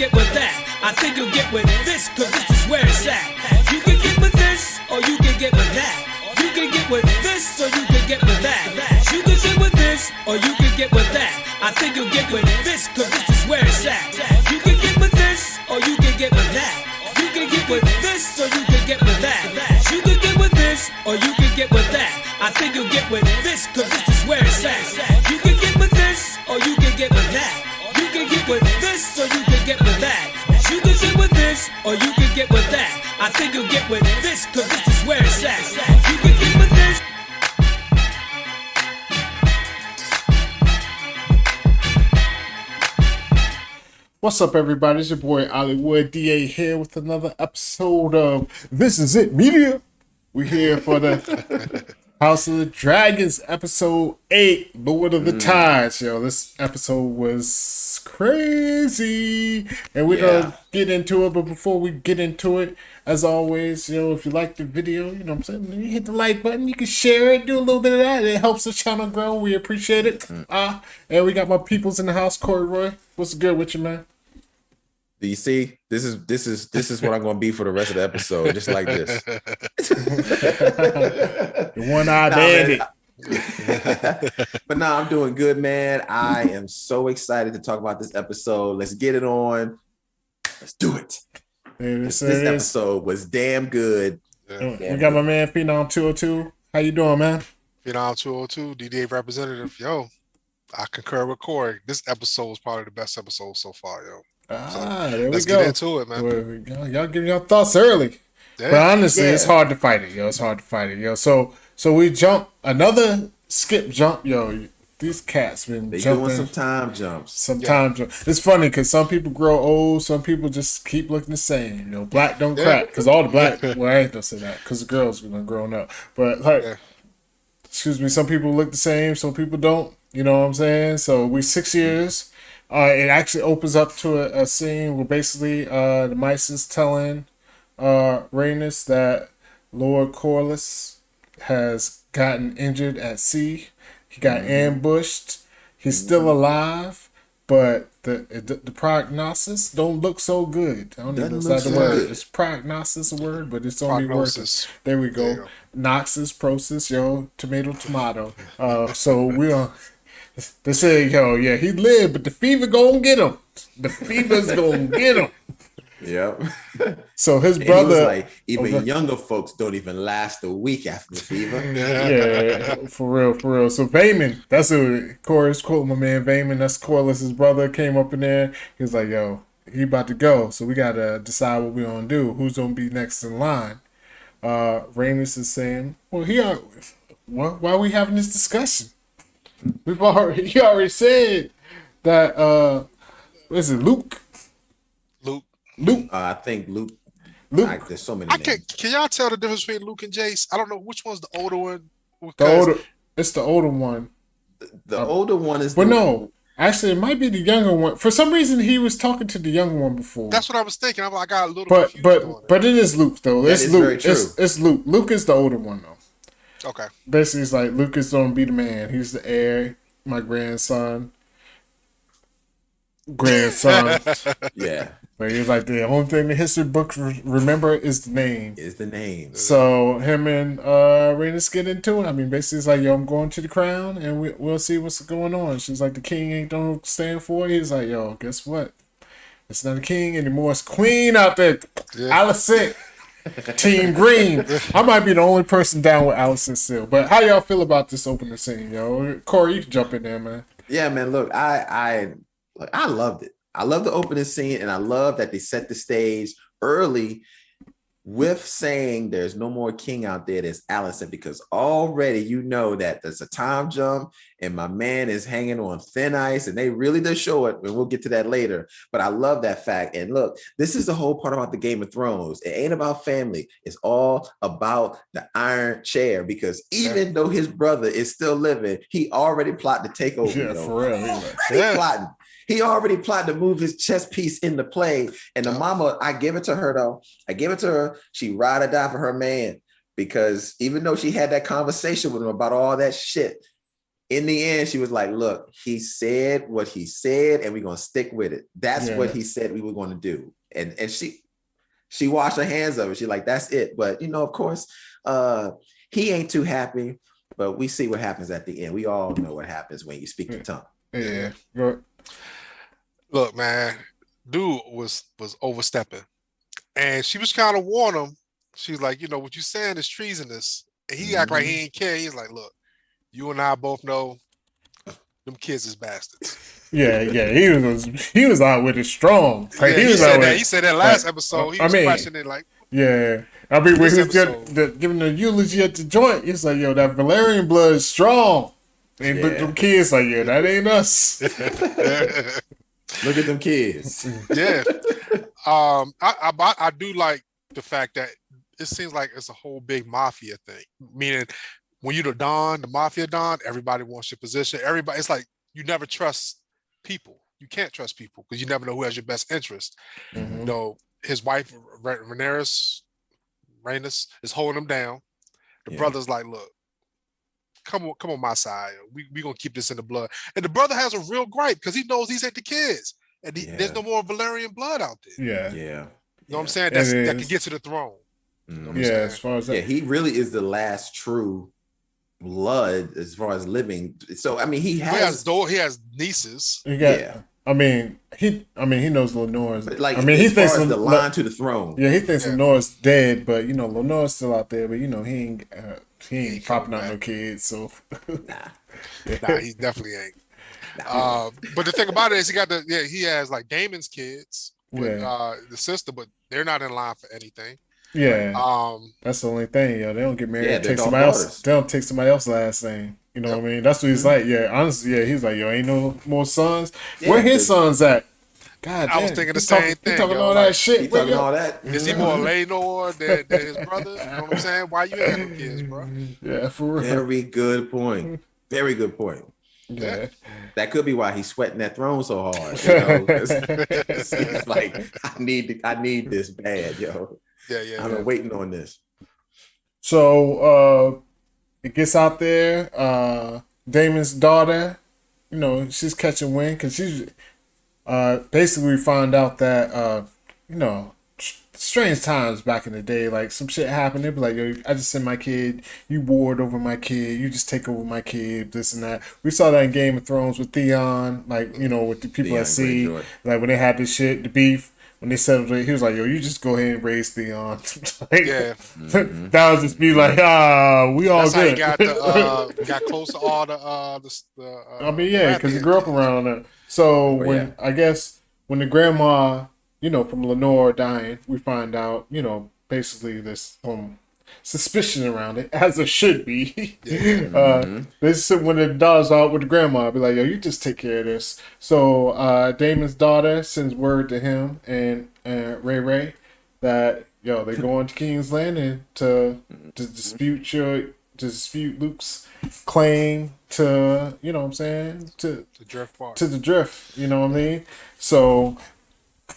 Get with that, I think you'll get with this, cause this is where it's at. You can get with this, or you can get with that. You can get with this, or you can get with that. You can get with this, or you can get with that. I think you'll get with this, cause this is where it's at. You can get with this, or you can get with that. You can get with this, or you can get with that. You can get with this, or you can get with that. I think you'll get with this, cause this is where it's at. You can get with this, or you can get with that. You can get with this, or you can get with that. You can get with this, or you can get with that. I think you'll get with this, cause this is where it's at. You can get with this. What's up, everybody? It's your boy Hollywood DA here with another episode of This Is It Media. We're here for the House of the Dragons, episode 8, Lord of the Tides. Yo, this episode was crazy. And we're gonna get into it, but before we get into it, as always, if you like the video, you know what I'm saying, you hit the like button, you can share it, do a little bit of that. It helps the channel grow. We appreciate it. And we got my peoples in the house. Corey Roy, what's good with you, man? Do you see? This is what I'm going to be for the rest of the episode, just like this. The one-eyed bandit. But no, I'm doing good, man. I am so excited to talk about this episode. Let's get it on. Let's do it. This episode was damn good. We got my man Phenom 202. How you doing, man? Phenom 202, DDA representative. Yo, I concur with Corey. This episode was probably the best episode so far, yo. There let's we go. Get into it, man. Y'all give your thoughts early. But honestly, it's hard to fight it, yo. It's hard to fight it, yo. So we jump another skip jump, yo. These cats been jumping. Doing some time jumps. It's funny because some people grow old, some people just keep looking the same. Black don't crack because all the black. Well, I ain't gonna say that because the girls been growing up. But excuse me, some people look the same, some people don't. You know what I'm saying? So we 6 years. It actually opens up to a scene where basically the mice is telling Rhaenys that Lord Corlys has gotten injured at sea. He got ambushed. He's still alive, but the prognosis don't look so good. I don't even know if that's the word. It's prognosis a word, but it's only working. There we go. Noxus, prosis, tomato. So we are. They say, he lived, but the fever gonna get him. The fever's gonna get him. Yep. So his brother, even younger folks don't even last a week after the fever. Yeah, for real. So Vaemond, that's who Corey's quote, my man Vaemond, that's Corlys' brother, came up in there. He was like, he about to go. So we gotta decide what we're gonna do. Who's gonna be next in line? Rhaenys is saying, why are we having this discussion? He already said that what is it, Luke? I think Luke. There's so many names. Can y'all tell the difference between Luke and Jace? I don't know which one's the older one. It's the older one. The older one is. But no, actually, it might be the younger one. For some reason, he was talking to the younger one before. That's what I was thinking. I got a little. But it is Luke though. It's Luke. Very true. It's Luke. Luke is the older one though. Okay. Basically, it's like Luke is gonna be the man. He's the heir. My grandson. Yeah. But he's like, the only thing the history books remember is the name. So him and Rhaenys get into it. I mean, basically, it's like, I'm going to the crown, and we'll see what's going on. She's like, the king ain't don't stand for it. He's like, guess what? It's not a king anymore. It's queen out there. Yeah. Alicent. Team Green. I might be the only person down with Alicent still. But how y'all feel about this opening scene, Corey, you can jump in there, man. Yeah, man. Look, I loved it. I love the opening scene, and I love that they set the stage early with saying there's no more king out there. There's Alicent, because already that there's a time jump and my man is hanging on thin ice, and they really do show it, and we'll get to that later. But I love that fact. And look, this is the whole part about the Game of Thrones. It ain't about family. It's all about the Iron Chair, because even though his brother is still living, he already plotted to take over. Yeah, for real. He already plotted to move his chess piece into play. And the mama, I give it to her, though. She ride or die for her man. Because even though she had that conversation with him about all that shit, in the end, she was like, look, he said what he said, and we're gonna stick with it. That's what he said we were gonna do. And she washed her hands of it. She's like, that's it. But of course, he ain't too happy, but we see what happens at the end. We all know what happens when you speak the tongue. Yeah. Look, man, dude was overstepping. And she was trying to warn him. She's like, what you saying is treasonous. And he act like he ain't care. He's like, look, you and I both know them kids is bastards. Yeah. He was out with it strong. Like, he said that last episode. He was questioning like, yeah. I mean, when he was giving the eulogy at the joint, he's like, yo, that Velaryon blood is strong. And look at them kids like, yeah, that ain't us. Look at them kids. Yeah. I do like the fact that it seems like it's a whole big mafia thing. Meaning, when you're the mafia don, everybody wants your position. Everybody, it's like you never trust people. You can't trust people because you never know who has your best interest. His wife, Rhaenys, is holding him down. The brother's like, look, come on my side. We gonna keep this in the blood. And the brother has a real gripe because he knows these ain't the kids. And there's no more Velaryon blood out there. Yeah. Yeah. You know what I'm saying? That can get to the throne. You know what I'm saying? As far as that. Yeah, he really is the last true blood as far as living. So I mean, he has nieces. I mean, he knows Lenore's. Like, I mean, he thinks the line to the throne. Yeah, he thinks Lenore's dead, but Lenore's still out there. But he ain't popping out no kids. So nah, he definitely ain't. But the thing about it is, he has like Daemon's kids with the sister, but they're not in line for anything. Yeah. That's the only thing, They don't get married. Yeah, Take somebody else. They don't take somebody else's last name. You know what I mean? That's what he's like. Yeah, honestly, he's like, yo, ain't no more sons. Where his sons at? God damn. I was thinking the same thing. He talking all that shit. He talking all that. Is he more Laenor than his brother? You know what I'm saying? Why you ain't got no kids, bro? Yeah, for real. Very good point. Very good point. Yeah. That could be why he's sweating that throne so hard. It's like, I need this bad, yo. Yeah. I've been waiting on this. So it gets out there. Damon's daughter, she's catching wind because she's basically we find out that strange times back in the day, like some shit happened. They'd be like, yo, I just sent my kid, you ward over my kid, you just take over my kid, this and that. We saw that in Game of Thrones with Theon, like, with the people at sea, like when they had this shit, the beef. When they settled it, he was like, yo, you just go ahead and raise Theon. That was just be like, we all That's good. How he got close to all the I mean, because he grew up around it. So I guess when the grandma, from Lenore dying, we find out, basically this suspicion around it, as it should be. They sit when the daughter's out with the grandma, be like, yo, you just take care of this. So Damon's daughter sends word to him and Ray that they're going to King's Landing to dispute Luke's claim to to the Driftmark. To the drift, you know what I mean? So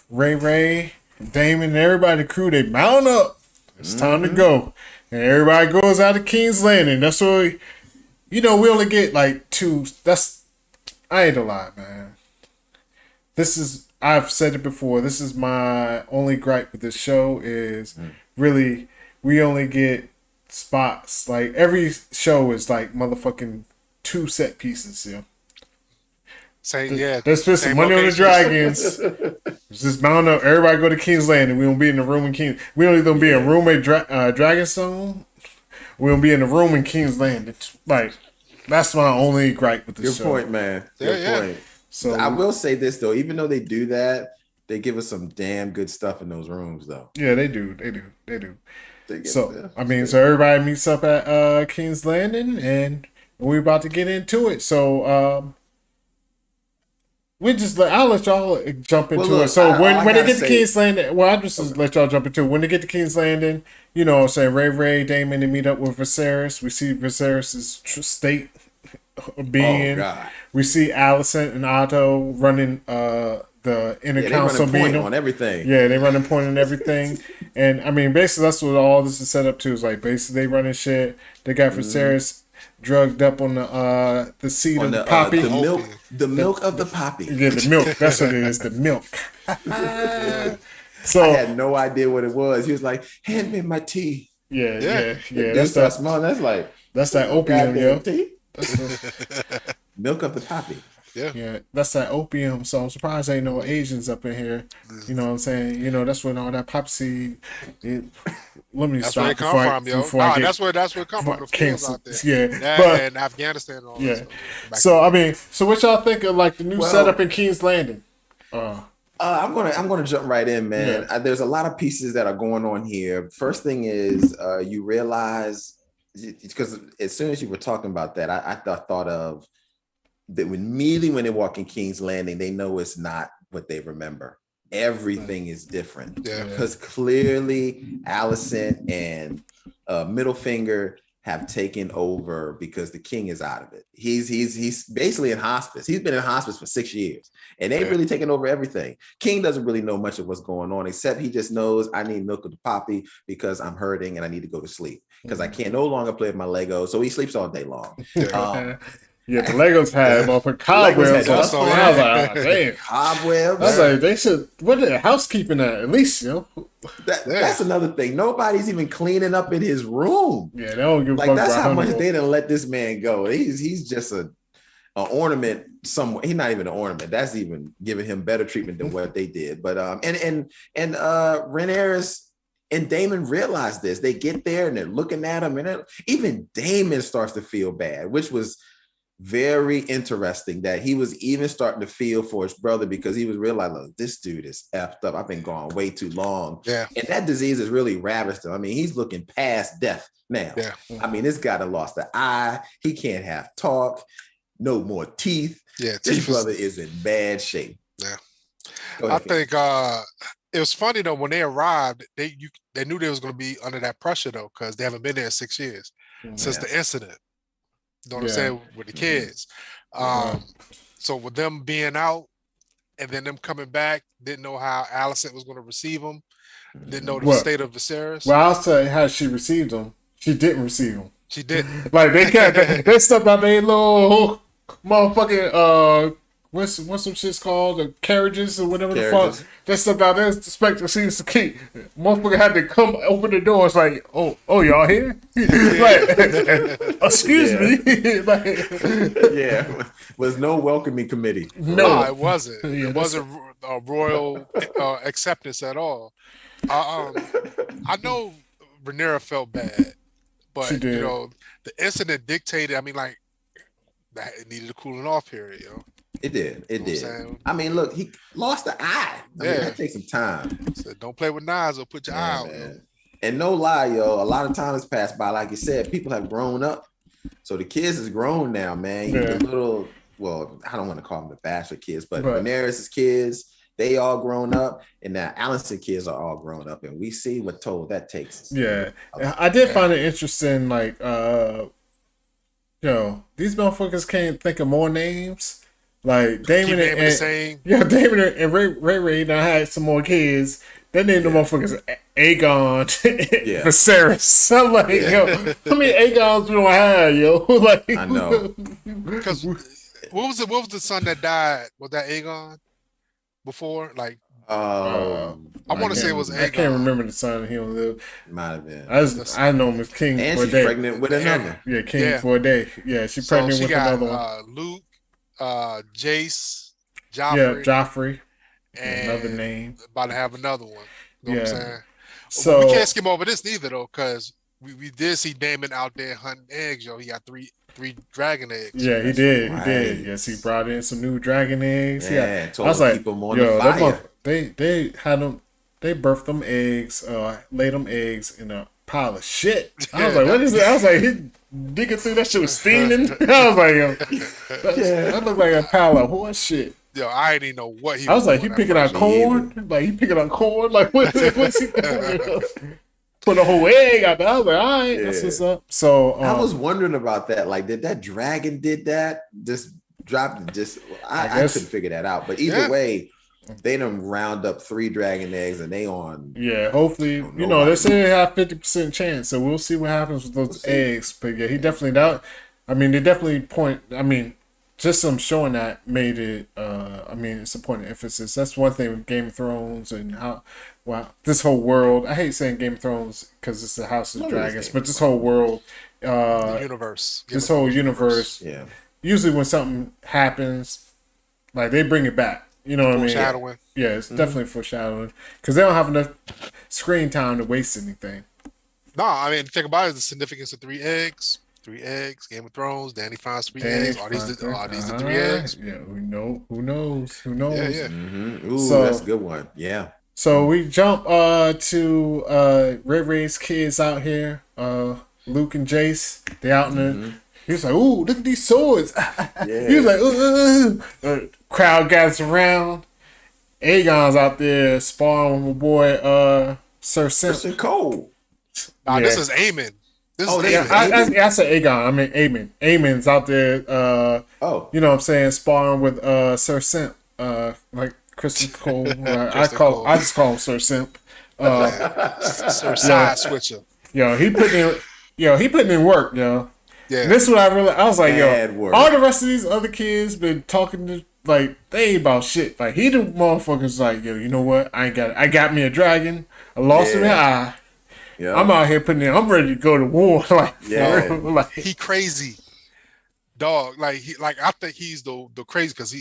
Ray, Daemon, and everybody in the crew, they mount up. It's time to go. And everybody goes out of King's Landing. That's what we only get like two. I ain't gonna lie, man. I've said it before. This is my only gripe with this show is really, we only get spots. Like every show is like motherfucking 2 set pieces, Let's put some money on the dragons. Just mount up. Everybody go to King's Landing. We don't be in the room in King's. We don't even be in a room at Dragonstone. We don't be in the room in King's Landing. Like that's my only gripe with the show. Good point, man. Good point. So I will say this though, even though they do that, they give us some damn good stuff in those rooms though. Yeah, they do. So everybody meets up at King's Landing, and we're about to get into it. So I'll let y'all jump into it. So when they get to King's Landing, I'll just let y'all jump into it. When they get to King's Landing, Ray, Daemon, they meet up with Viserys. We see Viserys' state of being. Oh, God. We see Alicent and Otto running the inner council meeting on everything. Yeah, they running point on everything. And I mean, basically that's what all this is set up to, is like basically they running shit. They got Viserys drugged up on the seed On of the the poppy. the milk of the poppy. Yeah, the milk. That's what it is. The milk. So I had no idea what it was. He was like, "Hand me my tea." yeah. Dude That's starts that. smelling. That's that opium, yo. Tea. Milk of the poppy. Yeah, that's that opium. So I'm surprised ain't no Asians up in here. You know what I'm saying? You know, that's when all that pop seed. Let me That's stop where it come from, yo. before I get That's where it come from. The fields canceled. out there. Yeah, That but and Afghanistan and all that yeah. stuff. Back So I mean, so what y'all think of like the new Well- setup in King's Landing? I'm gonna jump right in, man. Yeah. There's a lot of pieces that are going on here. First thing is you realize, because as soon as you were talking about that, I thought of that immediately when they walk in King's Landing, they know it's not what they remember. Everything is different. Yeah. Because clearly Alicent and Middlefinger have taken over because the king is out of it. He's basically in hospice. He's been in hospice for 6 years, and they've really taken over everything. King doesn't really know much of what's going on, except he just knows I need milk of the poppy because I'm hurting and I need to go to sleep because I can no longer play with my Legos. So he sleeps all day long. Yeah, the Legos had motherfucking cobwebs on. dust I on was it. like, oh, damn. Cobwebs. I was like, they should. What the housekeeping at least, you know? That's another thing. Nobody's even cleaning up in his room. Yeah, they don't give a Like fuck that's about how him much no more. they didn't let this man go. He's just an ornament somewhere. He's not even an ornament. That's even giving him better treatment than what they did. But and Rhaenyra and Daemon realize this. They get there and they're looking at him, and even Daemon starts to feel bad, which was very interesting that he was even starting to feel for his brother because he was realizing, look, this dude is effed up. I've been gone way too long. Yeah. And that disease has really ravaged him. I mean, he's looking past death now. Yeah. I mean, this guy done lost the eye. He can't have talk, no more teeth. Yeah, This brother is in bad shape. Yeah. Go I ahead, Ken. think it was funny though when they arrived, they knew they was going to be under that pressure though because they haven't been there in 6 years since the incident. You know what I'm saying with the kids. So with them being out and then them coming back, didn't know how Alicent was going to receive them. Didn't know the state of Viserys. Well, I'll tell you how she received them. She didn't receive them. She didn't. Like they stepped out their little motherfucking what's some shit's called, the carriages or whatever the fuck. They stepped out there, expect to see the key. Motherfucker had to come open the door. It's like, oh, y'all here? Like, excuse me. Like, Was no welcoming committee. No, it wasn't. It wasn't a royal acceptance at all. I know Rhaenyra felt bad, but She did. you know the incident dictated. I mean, like that it needed a cooling off period. You know? It did. It You know what I'm did. saying? I mean, look, he lost the eye. I mean, that takes some time. So don't play with knives or put your eye out. Man. And no lie, yo, a lot of time has passed by. Like you said, people have grown up. So the kids is grown now, man. The little, well, I don't want to call them the bastard kids, but Rhaenyra's kids, they all grown up. And now Alicent kids are all grown up. And we see what toll that takes. yeah. I did find it interesting, like, these motherfuckers can't think of more names. Like Daemon Daemon and Ray now had some more kids. They named the motherfuckers Aegon, Viserys. I'm like, yo, how many Aegons we don't have, yo? Like, I know. Because what was the son that died? Was that Aegon before? Like, I want to say it was Aegon. I can't remember the son. He don't live. Might have been. I know him as King and for a she's day. pregnant with another. Yeah, King for a day. Yeah, she's pregnant with another one. Luke, Jace, Joffrey. Yeah, Joffrey. And another name. About to have another one. You know what I'm saying? So we can't skim over this neither though, because we did see Daemon out there hunting eggs, yo. He got three dragon eggs. Yeah, he did. He did. Yes, he brought in some new dragon eggs. Yeah, I was like, keep them on the fire. They had them. They birthed them eggs. Laid them eggs in a pile of shit. I was like, what is it? I was like, he digging through that shit was steaming. I was like, yo, that looked like a pile of horse shit. Yo, I didn't even know what he was. I was like, he picking out corn? Like, he picking out corn? Like, what's he doing? Put a whole egg out there. I was like, all right, that's what's up. So I was wondering about that. Like, did that dragon did that? Just dropped it. Just I couldn't figure that out. But either way, they done round up 3 dragon eggs and they on. Yeah, hopefully, they say they have 50% chance. So we'll see what happens with those eggs. But yeah, he definitely I mean, they definitely point. I mean, just them showing that made it. I mean, it's a point of emphasis. That's one thing with Game of Thrones and how. Wow, this whole world. I hate saying Game of Thrones because it's the House of Dragons, but this whole world. The universe. This whole universe. Yeah. Usually, when something happens, like they bring it back. You know what I mean? Foreshadowing. Yeah, it's definitely foreshadowing because they don't have enough screen time to waste anything. No, I mean, think about it, the significance of 3 eggs. 3 eggs, Game of Thrones, Danny finds 3 eggs. Are these the 3 eggs? Yeah, we know. Who knows? Who knows? Yeah. Mm-hmm. Ooh, So- that's a good one. Yeah. So we jump to Ray Ray's kids out here. Luke and Jace. They out in the. He's like, ooh, look at these swords. Yeah. He was like, ooh. Crowd gathers around. Aegon's out there sparring with my boy Sir Simp. Christian Cole. Nah, Yeah. this is Aemond. This Oh, is yeah, Aemond. I said Aegon. I mean Aemond. Aemond's out there. Oh. You know what I'm saying, sparring with Sir Simp. Like Christian Cole. I just call him Sir Simp. Sir Side Switcher. He putting in work, yo. Yeah. This is what I was like, Bad work. all the rest of these other kids been talking to, like, they ain't about shit. Like, he the motherfucker's like, yo, you know what? I got me a dragon. I lost an eye. Yeah. I'm out here putting in, I'm ready to go to war. Like, Yeah. for real. Like, He crazy. Dog. Like I think he's the crazy because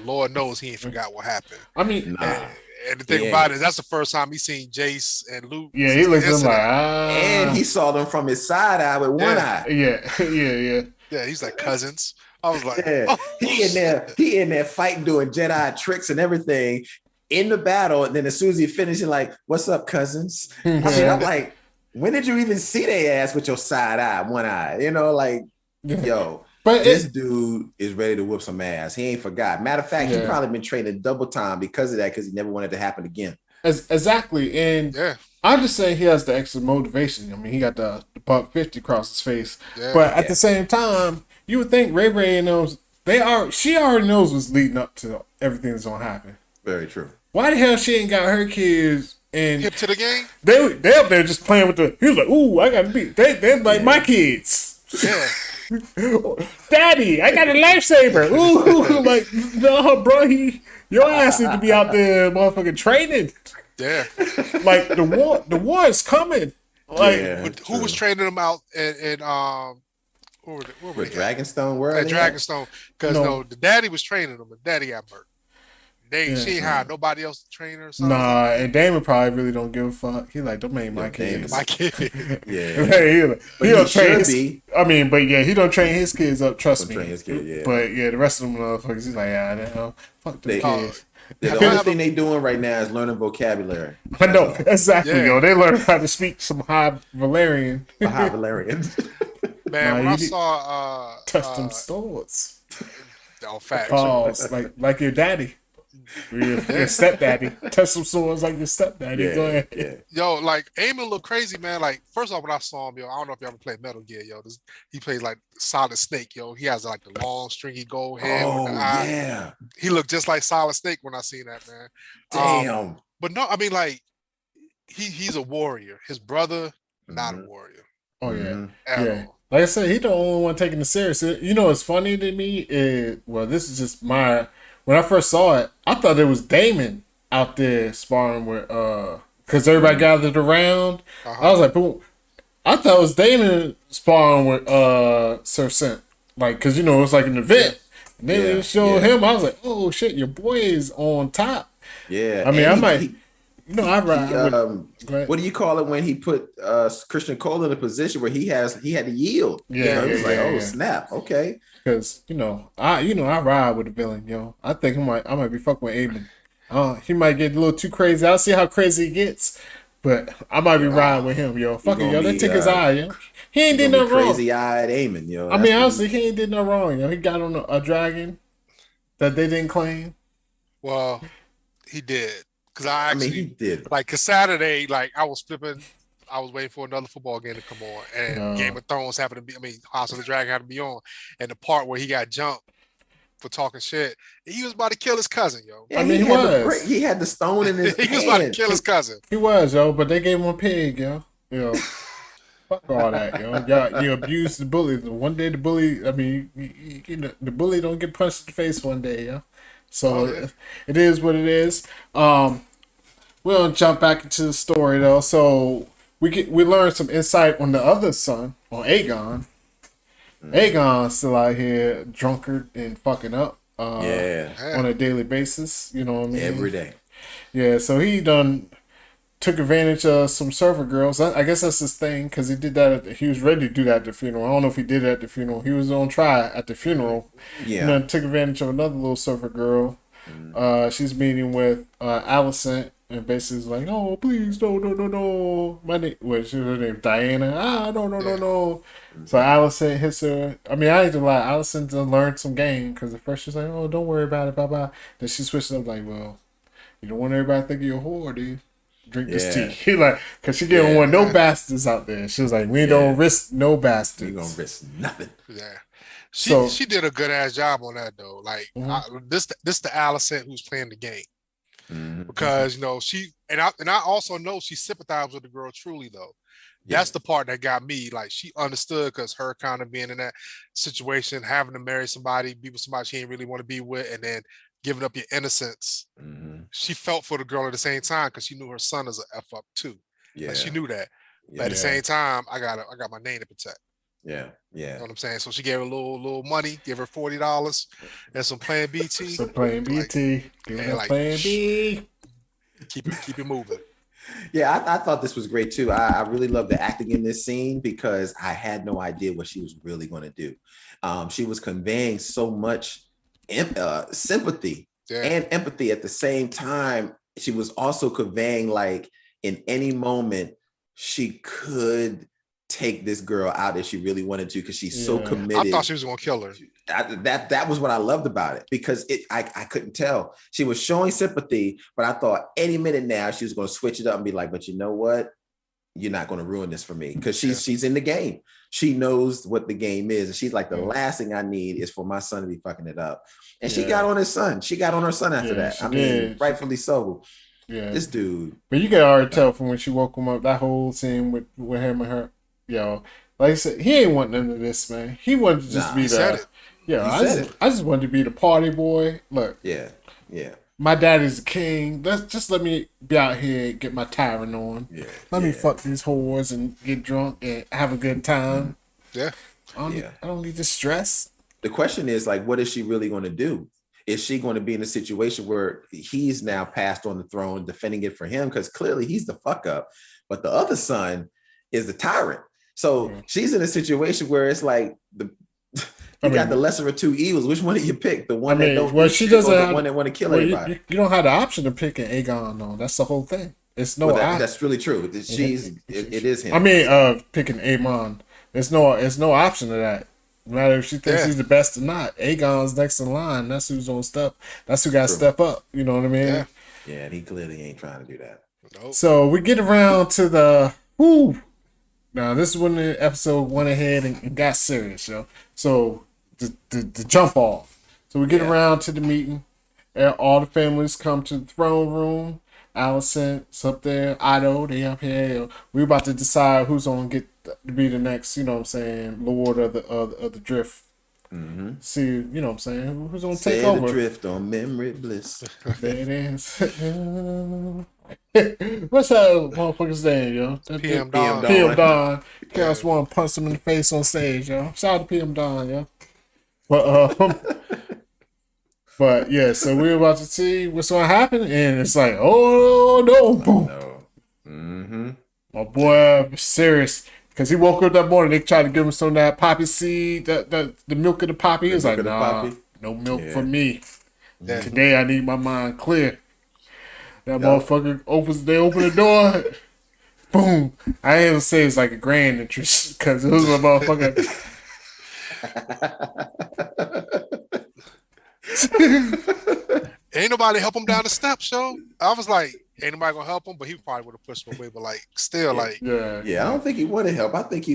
Lord knows he ain't forgot what happened. I mean, Nah. And the thing about it is that's the first time he seen Jace and Luke. yeah, he looks at him Incident. like, And he saw them from his side eye with one eye. yeah. Yeah, he's like cousins. I was like, Yeah. oh, He in there fighting, doing Jedi tricks and everything in the battle. And then as soon as he finished, like, what's up, cousins? I mean, I'm like, when did you even see their ass with your side eye, one eye? You know, like, yo. But This dude is ready to whip some ass. He ain't forgot. Matter of fact, he probably been training double time because of that, because he never wanted to happen again. exactly. And yeah. I'm just saying he has the extra motivation. I mean, he got the buck 50 across his face. Yeah. But at the same time, you would think Ray knows, she already knows what's leading up to everything that's going to happen. Very true. Why the hell she ain't got her kids and Hip to the game? they up there just playing with he was like, ooh, I got to beat. They're like my kids. Yeah. Daddy, I got a lifesaver. Ooh, like, no, bro, your ass need to be out there motherfucking training. Yeah. Like, the war is coming. Like, Yeah. Who was training them out and where were With they at? Dragonstone World? At Dragonstone. Because No. the daddy was training them, but daddy got burnt. She ain't hired nobody else to train her or something. nah, and Damon probably really don't give a fuck. He like, don't make my Damon. kids. My kid. Yeah. Hey, But he don't he train should his, be. I mean, but yeah, he don't train his kids up. Trust Don't me. train his kid, yeah. But yeah, the rest of them motherfuckers, he's like, yeah, fuck them They- kids. The only thing they doing right now is learning vocabulary. I know exactly, Yeah. yo. They learn how to speak some high Valerian. High Valerians. Man, Nah, when you I need- saw Touch them swords. facts. Pause, like your daddy. Your stepdaddy. Touch some swords like your stepdaddy. Go ahead. Yeah. Yo, like Aemond look crazy, man. Like, first off, when I saw him, yo, I don't know if you ever played Metal Gear, yo. He plays like Solid Snake, yo. He has like the long, stringy gold hair. Oh, with the eye. yeah. He looked just like Solid Snake when I seen that, man. Damn. But no, I mean, like, he's a warrior. His brother, not a warrior Oh yeah. Mhm. at Yeah. all. Like I said, he the only one taking it serious. You know what's funny to me is, well, this is just when I first saw it, I thought it was Damon out there sparring with because everybody gathered around. I was like, boom. I thought it was Damon sparring with Sir Sent. Like, cause you know, it was like an event. And then Yeah, they showed yeah. him, I was like, oh shit, your boy is on top. Yeah. I mean, And I ride with, go ahead. what do you call it when he put Christian Cole in a position where he had to yield? Yeah, It was yeah, like, yeah, oh yeah. snap, okay. Cause I ride with the villain, yo. I think I might be fucking with Aemond. He might get a little too crazy. I'll see how crazy he gets, but I might be riding with him, yo. Fuck it, gonna yo. They be, took his eye, yo. He ain't did Gonna be nothing wrong. Crazy eyed Aemon, yo. I mean, honestly, he ain't did nothing wrong, yo. He got on a dragon that they didn't claim. Well, he did. Because I mean, he did. like, cause Saturday, like, I was waiting for another football game to come on, and No. Game of Thrones happened to be, House of the Dragon happened to be on, and the part where he got jumped for talking shit, he was about to kill his cousin, yo. Yeah, I mean, he had the was. he had the stone in his He was about to hand. kill his cousin. He was, yo, but they gave him a pig, yo. Yo. Fuck all that, yo. You abuse the bully. One day the bully, I mean, the bully don't get punched in the face one day, yo. So it is what it is. We'll jump back into the story though. So we learn some insight on the other son, on Aegon. Aegon's still out here drunkard and fucking up. On a daily basis. You know what I mean? Every day. Yeah. So he done took advantage of some server girls. I guess that's his thing because he did that. He was ready to do that at the funeral. I don't know if he did it at the funeral. He was on trial at the funeral. Yeah. And then took advantage of another little server girl. She's meeting with Alicent and basically is like, "Oh, please, no. My name, her name Diana. No. So Alicent hits her. I mean, I ain't gonna lie. Alicent done learned some game because at first she's like, "Oh, don't worry about it, bye." Then she switched up like, "Well, you don't want everybody to think you're a whore, dude. Drink this tea." He like, cause she didn't want no bastards out there. She was like, "We don't risk no bastards. We gonna risk nothing." Yeah. She did a good ass job on that though. Like this the Alicent who's playing the game. Because she and I also know she sympathized with the girl truly though. That's the part that got me. Like she understood because her kind of being in that situation, having to marry somebody, be with somebody she didn't really want to be with, and then giving up your innocence. She felt for the girl at the same time because she knew her son is a F up too. Yeah, like she knew that. But at the same time, I got my name to protect. Yeah. You know what I'm saying? So she gave her a little money, give her $40 and some Plan B tea. Some Plan B tea. Give her Plan B. Keep it moving. Yeah, I thought this was great too. I really love the acting in this scene because I had no idea what she was really going to do. She was conveying so much sympathy and empathy at the same time. She was also conveying like in any moment she could take this girl out if she really wanted to because she's so committed. I thought she was gonna kill her. That was what I loved about it because I couldn't tell. She was showing sympathy, but I thought any minute now she was gonna switch it up and be like, "But you know what? You're not gonna ruin this for me," because she's in the game. She knows what the game is, and she's like, "The last thing I need is for my son to be fucking it up." And she got on his son. She got on her son after that. I mean, rightfully so. Yeah, this dude. But you can already tell from when she woke him up. That whole scene with him and her. Yo, like I said, he ain't want none of this, man. He wanted to just be the. Yeah, I just wanted to be the party boy. Look. Yeah. My daddy's the king. Just let me be out here and get my tyrant on. Yeah. Let me fuck these whores and get drunk and have a good time. Yeah. I don't need the stress. The question is like, what is she really going to do? Is she going to be in a situation where he's now passed on the throne, defending it for him? Because clearly he's the fuck up, but the other son is the tyrant. So she's in a situation where it's like got the lesser of two evils. Which one do you pick? The one that don't she doesn't have, the one that want to kill everybody. You don't have the option of picking Aegon though. That's the whole thing. It's no that's really true. It is him. I mean, picking Aemond. There's no option to that. No matter if she thinks he's the best or not. Aegon's next in line. That's who's on step. That's who got to step up. You know what I mean? Yeah, and he clearly ain't trying to do that. Nope. So we get around to the Now this is when the episode went ahead and got serious, yo. So the jump off. So we get around to the meeting. All the families come to the throne room. Alicent's up there. Otto, they up here. We about to decide who's gonna get to be the next, you know what I'm saying, Lord of the Drift. See, you know what I'm saying, who's gonna take over? The drift on memory bliss. There it is. What's that motherfucker's name, yo? PM Don. PM Don. Chaos One punched him in the face on stage, yo. Shout out to PM Don, yo. But yeah, so we're about to see what's gonna happen, and it's like, oh no, boom. My boy Viserys, because he woke up that morning, they tried to give him some of that poppy seed, the milk of the poppy. He was like, nah, no milk for me. Yeah. Today I need my mind clear. That motherfucker they open the door. Boom. I ain't even say it's like a grand entrance because it was a motherfucker. Ain't nobody help him down the steps, yo. I was like, ain't nobody gonna help him, but he probably would have pushed him away. But like, still, I don't think he wanted help. I think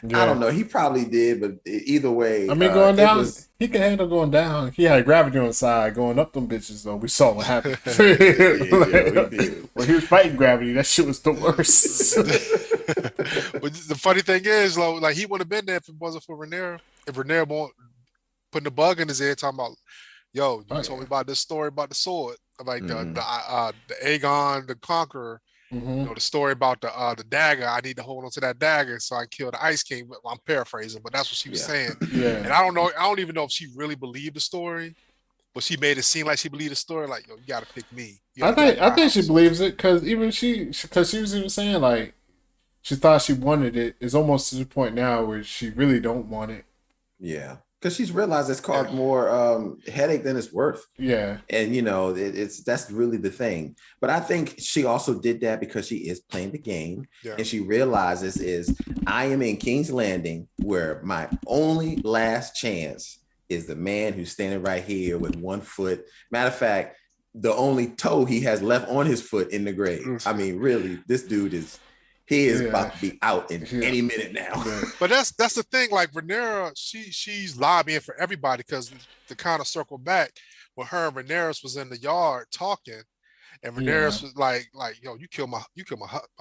I don't know. He probably did, but either way, I mean, going down, he can handle going down. He had gravity on the side. Going up them bitches, though, we saw what happened. When he was fighting gravity, that shit was the worst. But the funny thing is, like he would have been there if it wasn't for Rhaenyra. If Rhaenyra won't putting the bug in his ear, talking about, yo, you told me about this story about the sword, like the Aegon the Conqueror. You know, the story about the dagger. I need to hold on to that dagger so I can kill the Ice King. Well, I'm paraphrasing, but that's what she was saying. Yeah. And I don't know. I don't even know if she really believed the story, but she made it seem like she believed the story. Like, yo, you got to pick me. I think she believes it because even she was even saying like she thought she wanted it. It's almost to the point now where she really don't want it. Yeah. Because she's realized it's caused more headache than it's worth. Yeah. And, you know, that's really the thing. But I think she also did that because she is playing the game. Yeah. And she realizes I am in King's Landing where my only last chance is the man who's standing right here with one foot. Matter of fact, the only toe he has left on his foot in the grave. I mean, really, this dude is... He is about to be out in any minute now. But that's the thing. Like Rhaenyra, she's lobbying for everybody because to kind of circle back, when her and Rhaenyra was in the yard talking, and Rhaenyra was like, yo, you killed my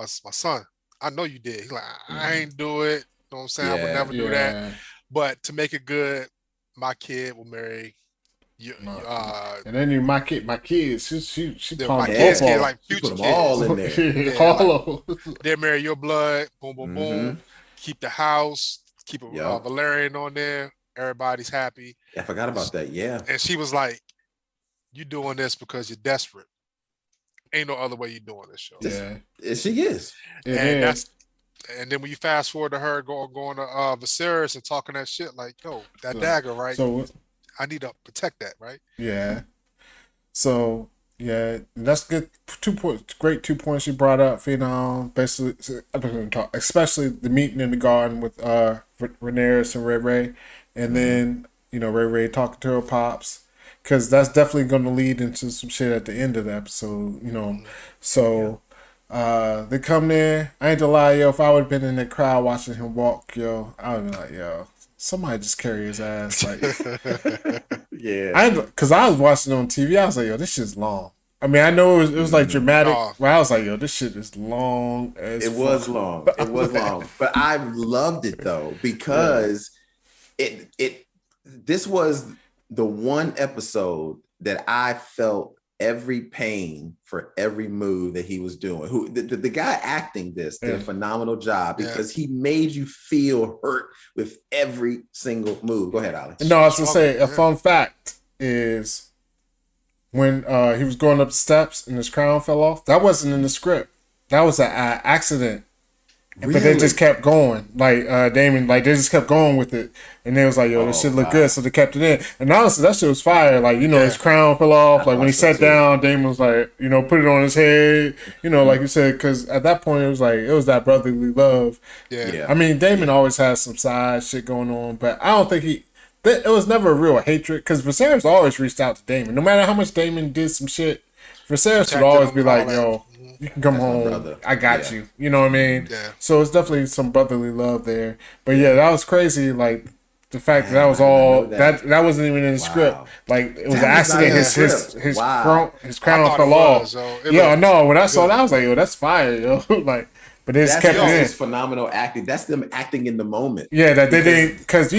son. I know you did. He's like, I ain't do it. You know what I'm saying? I would never do that. But to make it good, my kid will marry. And then my kids, she my kids get like future put them kids. all in there. They marry your blood, boom, boom, boom. Keep the house, keep a Velaryon on there. Everybody's happy. I forgot about that. Yeah. And she was like, "You doing this because you're desperate. Ain't no other way you doing this, show." Yeah, she is. And then when you fast forward to her going to Viserys and talking that shit, like, yo, that dagger, right? So I need to protect that, right? Yeah. So that's good. 2 points. Great 2 points you brought up. Basically, especially the meeting in the garden with Rhaenyra and Ray, and then Ray talking to her pops, because that's definitely going to lead into some shit at the end of the episode. So they come there. I ain't to lie, yo. If I would have been in the crowd watching him walk, yo, I would be like, yo. Somebody just carry his ass, like, because I was watching it on TV. I was like, yo, this shit's long. I mean, I know it was like dramatic, but I was like, yo, this shit is long as It was long, but I loved it though because this was the one episode that I felt every pain for every move that he was doing. Who the guy acting this did a phenomenal job because he made you feel hurt with every single move. Go ahead, Alex. No, I was gonna say a fun fact is when he was going up the steps and his crown fell off. That wasn't in the script. That was an accident. Really? But they just kept going, like Daemon, like they just kept going with it, and they was like, "Yo, this shit look good," so they kept it in. And honestly, that shit was fire. Like his crown fell off. Like when he sat down, Daemon was like, put it on his head. Like you said, because at that point it was that brotherly love. Yeah. I mean, Daemon always has some side shit going on, but I don't think it was never a real hatred because Viserys always reached out to Daemon, no matter how much Daemon did some shit. Viserys would always be like, "Yo, you can come home. I got you." You know what I mean? Yeah. So it's definitely some brotherly love there. But yeah, that was crazy. Like the fact that was all that wasn't even in the script. Like it was an accident. His crown fell off. Yeah, no. When I saw that, I was like, "Yo, that's fire, yo!" Like, but they just kept it in. Phenomenal acting. That's them acting in the moment. Yeah, that they didn't because a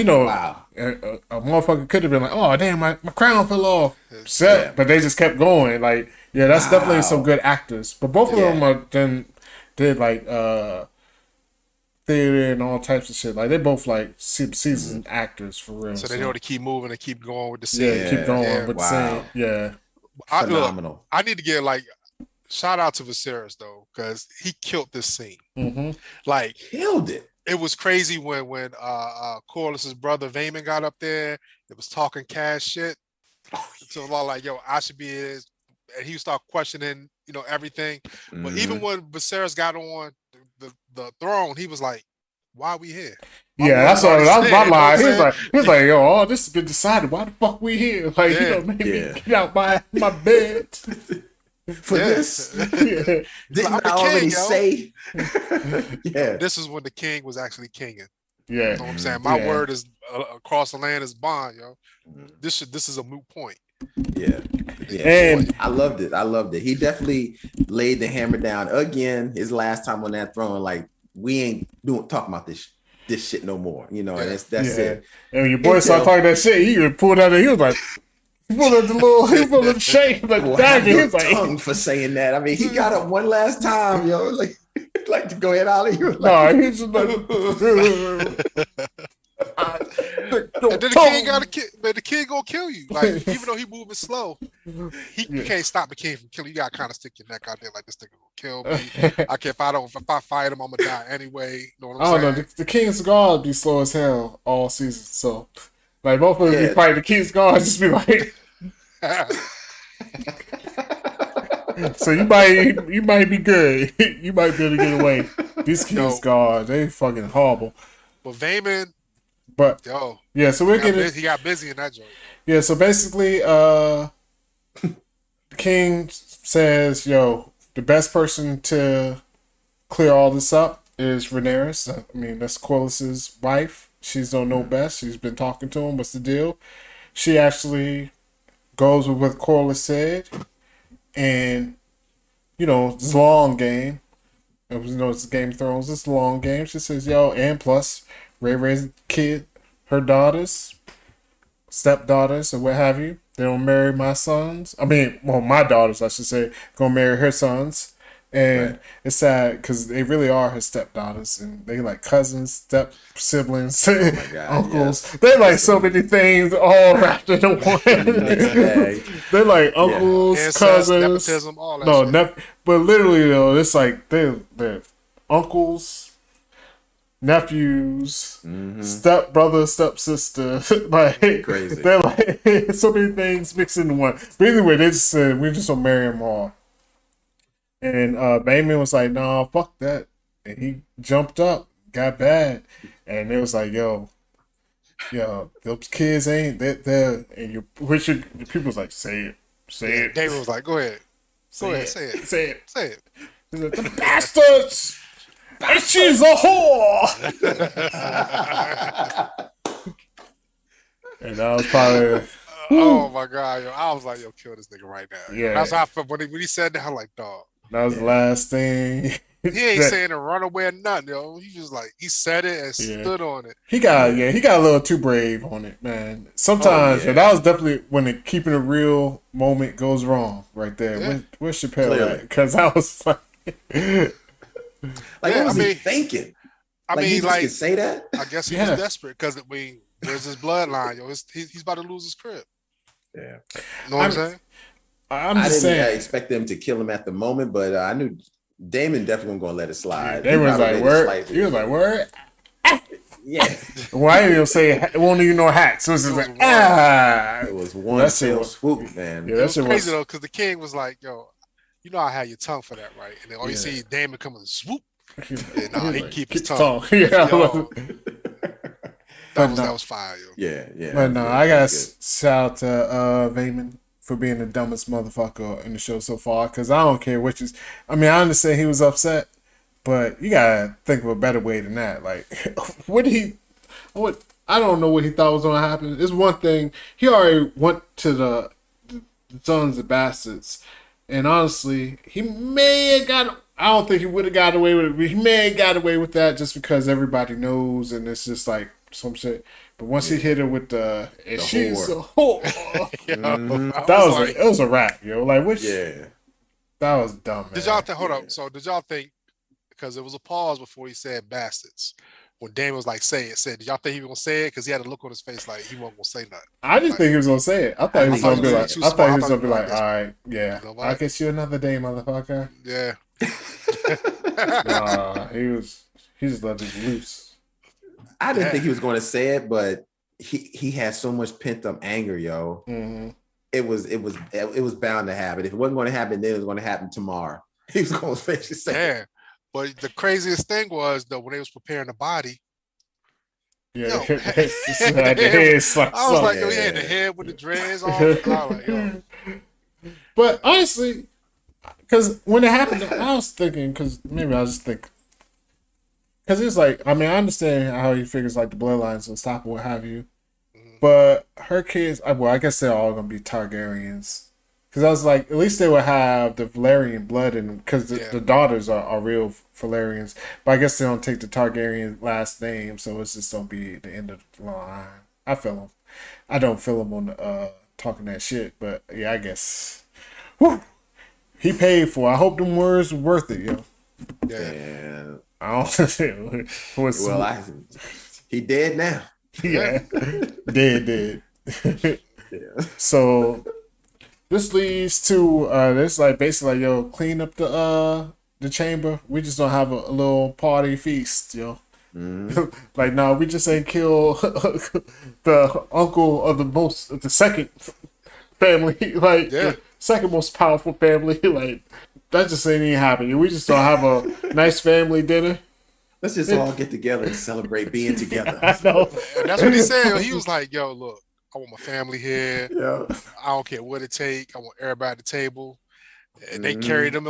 motherfucker could have been like, "Oh damn, my crown fell off." But they just kept going. Like. Yeah, that's definitely some good actors. But both of them did like theater and all types of shit. Like they both like seasoned actors for real. So they know to keep moving and keep going with the scene. Yeah, keep going with the scene. Yeah. Phenomenal. I need to get shout out to Viserys though, because he killed this scene. Mm-hmm. Like killed it. It was crazy when Corliss's brother Vaemond got up there. It was talking cash shit. So like, yo, I should be his. And he started questioning, everything. Mm-hmm. But even when Viserys got on the throne, he was like, "Why are we here?" That's my line. He was like, "Yo, all this has been decided. Why the fuck we here? Like, maybe get out my bed for this." Didn't I already say? This is when the king was actually kinging. Yeah, you know what I'm saying? My word is across the land is bond, yo. This is a moot point. Yeah. And I loved it. He definitely laid the hammer down again. His last time on that throne, like we ain't talking about this shit no more. You know, and that's it. And when your boy started talking that shit, he pulled out he was like, he pulled out the shake like dagger. He was like, tongue for saying that. I mean, he got up one last time, yo. Like to go ahead, Ollie. He was no, he's just like. And then the king got a kid, man. The king gonna kill you. Like even though he moving slow, you can't stop the king from killing you. You gotta kind of stick your neck out there like this nigga gonna kill me. I can't. If I fight him, I'm gonna die anyway. You know what I'm saying? Know. The King's Guard be slow as hell all season. So like both of them be fighting the King's Guard, just be like. So you might be good. You might be able to get away. These King's Guard, they fucking horrible. But Vaemond. But yeah, so he got busy in that joint. Yeah, so basically, the king says, "Yo, the best person to clear all this up is Rhaenyra. I mean, that's Corlys's wife. She's don't know best. She's been talking to him. What's the deal?" She actually goes with what Corlys said, and it's a long game. It's Game of Thrones. It's a long game. She says, "Yo," and plus, Ray's kid. Her daughters, stepdaughters, or what have you, they don't marry my sons. I mean, well, my daughters, I should say, gonna marry her sons. And it's sad because they really are her stepdaughters, and they like cousins, step siblings, uncles. Yes. They like so many things all wrapped in one. They're like uncles, cousins, nepotism, all that shit. But literally though, it's like they're uncles. Nephews, step brother, stepsister, like crazy. They're like so many things mixed into one. But anyway, they just said we just gonna marry them all. And Vaemond was like, "Nah, fuck that," and he jumped up, got bad, and it was like, "Yo, those kids ain't that there." And Richard, the people was like, "Say it." David was like, "Go ahead, say it." He's like, "The bastards." And she's a whore. And that was probably. Oh my god, yo! I was like, "Yo, kill this nigga right now." Yeah, that's how I felt when he said that. I'm like, "Dog." That was the last thing. He ain't saying to run away or nothing, yo. He just like he said it and stood on it. He got a little too brave on it, man. Sometimes, and that was definitely when the keeping it real moment goes wrong, right there. Yeah. Where's Chappelle at? Because I was like. What was he thinking? I mean, he just could say that. I guess he was desperate because there's his bloodline, yo. He's about to lose his crib. Yeah, you know what I'm saying? I didn't expect them to kill him at the moment, but I knew Daemon definitely wasn't gonna let it slide. Daemon was like, "Word." He was like, "Word." Yeah. Why didn't you say it won't even know hacks? So it was like, It was one fell swoop, man. Yeah, that was crazy though, because the king was like, "Yo, you know I had your tongue for that, right?" And then all you see Damon come and swoop. And he can keep his tongue. Yeah. That was fire, yo. Yeah. But no, I gotta shout out to Vaemond for being the dumbest motherfucker in the show so far. Because I don't care which is. I mean, I understand he was upset, but you gotta think of a better way than that. Like, I don't know what he thought was gonna happen. It's one thing. He already went to the sons of bastards. And honestly, he may have got. I don't think he would have got away with it. But he may have got away with that just because everybody knows, and it's just like some shit. But once he hit her with the she's a whore, it was a wrap, yo. Like which, that was dumb. Man. Did y'all hold up? So did y'all think because there was a pause before he said bastards? When Damon was like, "Say it," did y'all think he was gonna say it? Because he had a look on his face like he wasn't gonna say nothing. I didn't think he was gonna say it. I thought he was gonna be like, "All right, yeah, I'll get you another day, motherfucker." Yeah. Nah, he just let it loose. I didn't think he was going to say it, but he had so much pent up anger, yo. Mm-hmm. It was bound to happen. If it wasn't going to happen, then it was going to happen tomorrow. He was going to finish it. Yeah. But the craziest thing was though when they was preparing the body. Yeah, I was like, "Yo, in the head with the dreads on." I was like, "Yo." But honestly, because when it happened, I was thinking, because maybe I was just thinking, because it's like, I mean, I understand how he figures like the bloodlines will stop or what have you, but her kids, well, I guess they're all gonna be Targaryens, Because I was like, at least they would have the Velaryon blood in them, because the daughters are real Velaryons. But I guess they don't take the Targaryen last name, so it's just don't be the end of the line. I feel them. I don't feel them on the talking that shit, but yeah, I guess. Whew, he paid for it. I hope them words were worth it, yo. Yeah. I don't Well, he dead now. Yeah, dead. Yeah. So this leads to this like basically like, yo, clean up the chamber. We just don't have a little party feast, yo. Like no, we just ain't kill the uncle of the second family, like the second most powerful family. Like that just ain't even happening. We just don't have a nice family dinner. Let's just all get together and celebrate being together. I know. And that's what he said. He was like, yo, look, I want my family here. Yeah. I don't care what it take. I want everybody at the table. And they carried him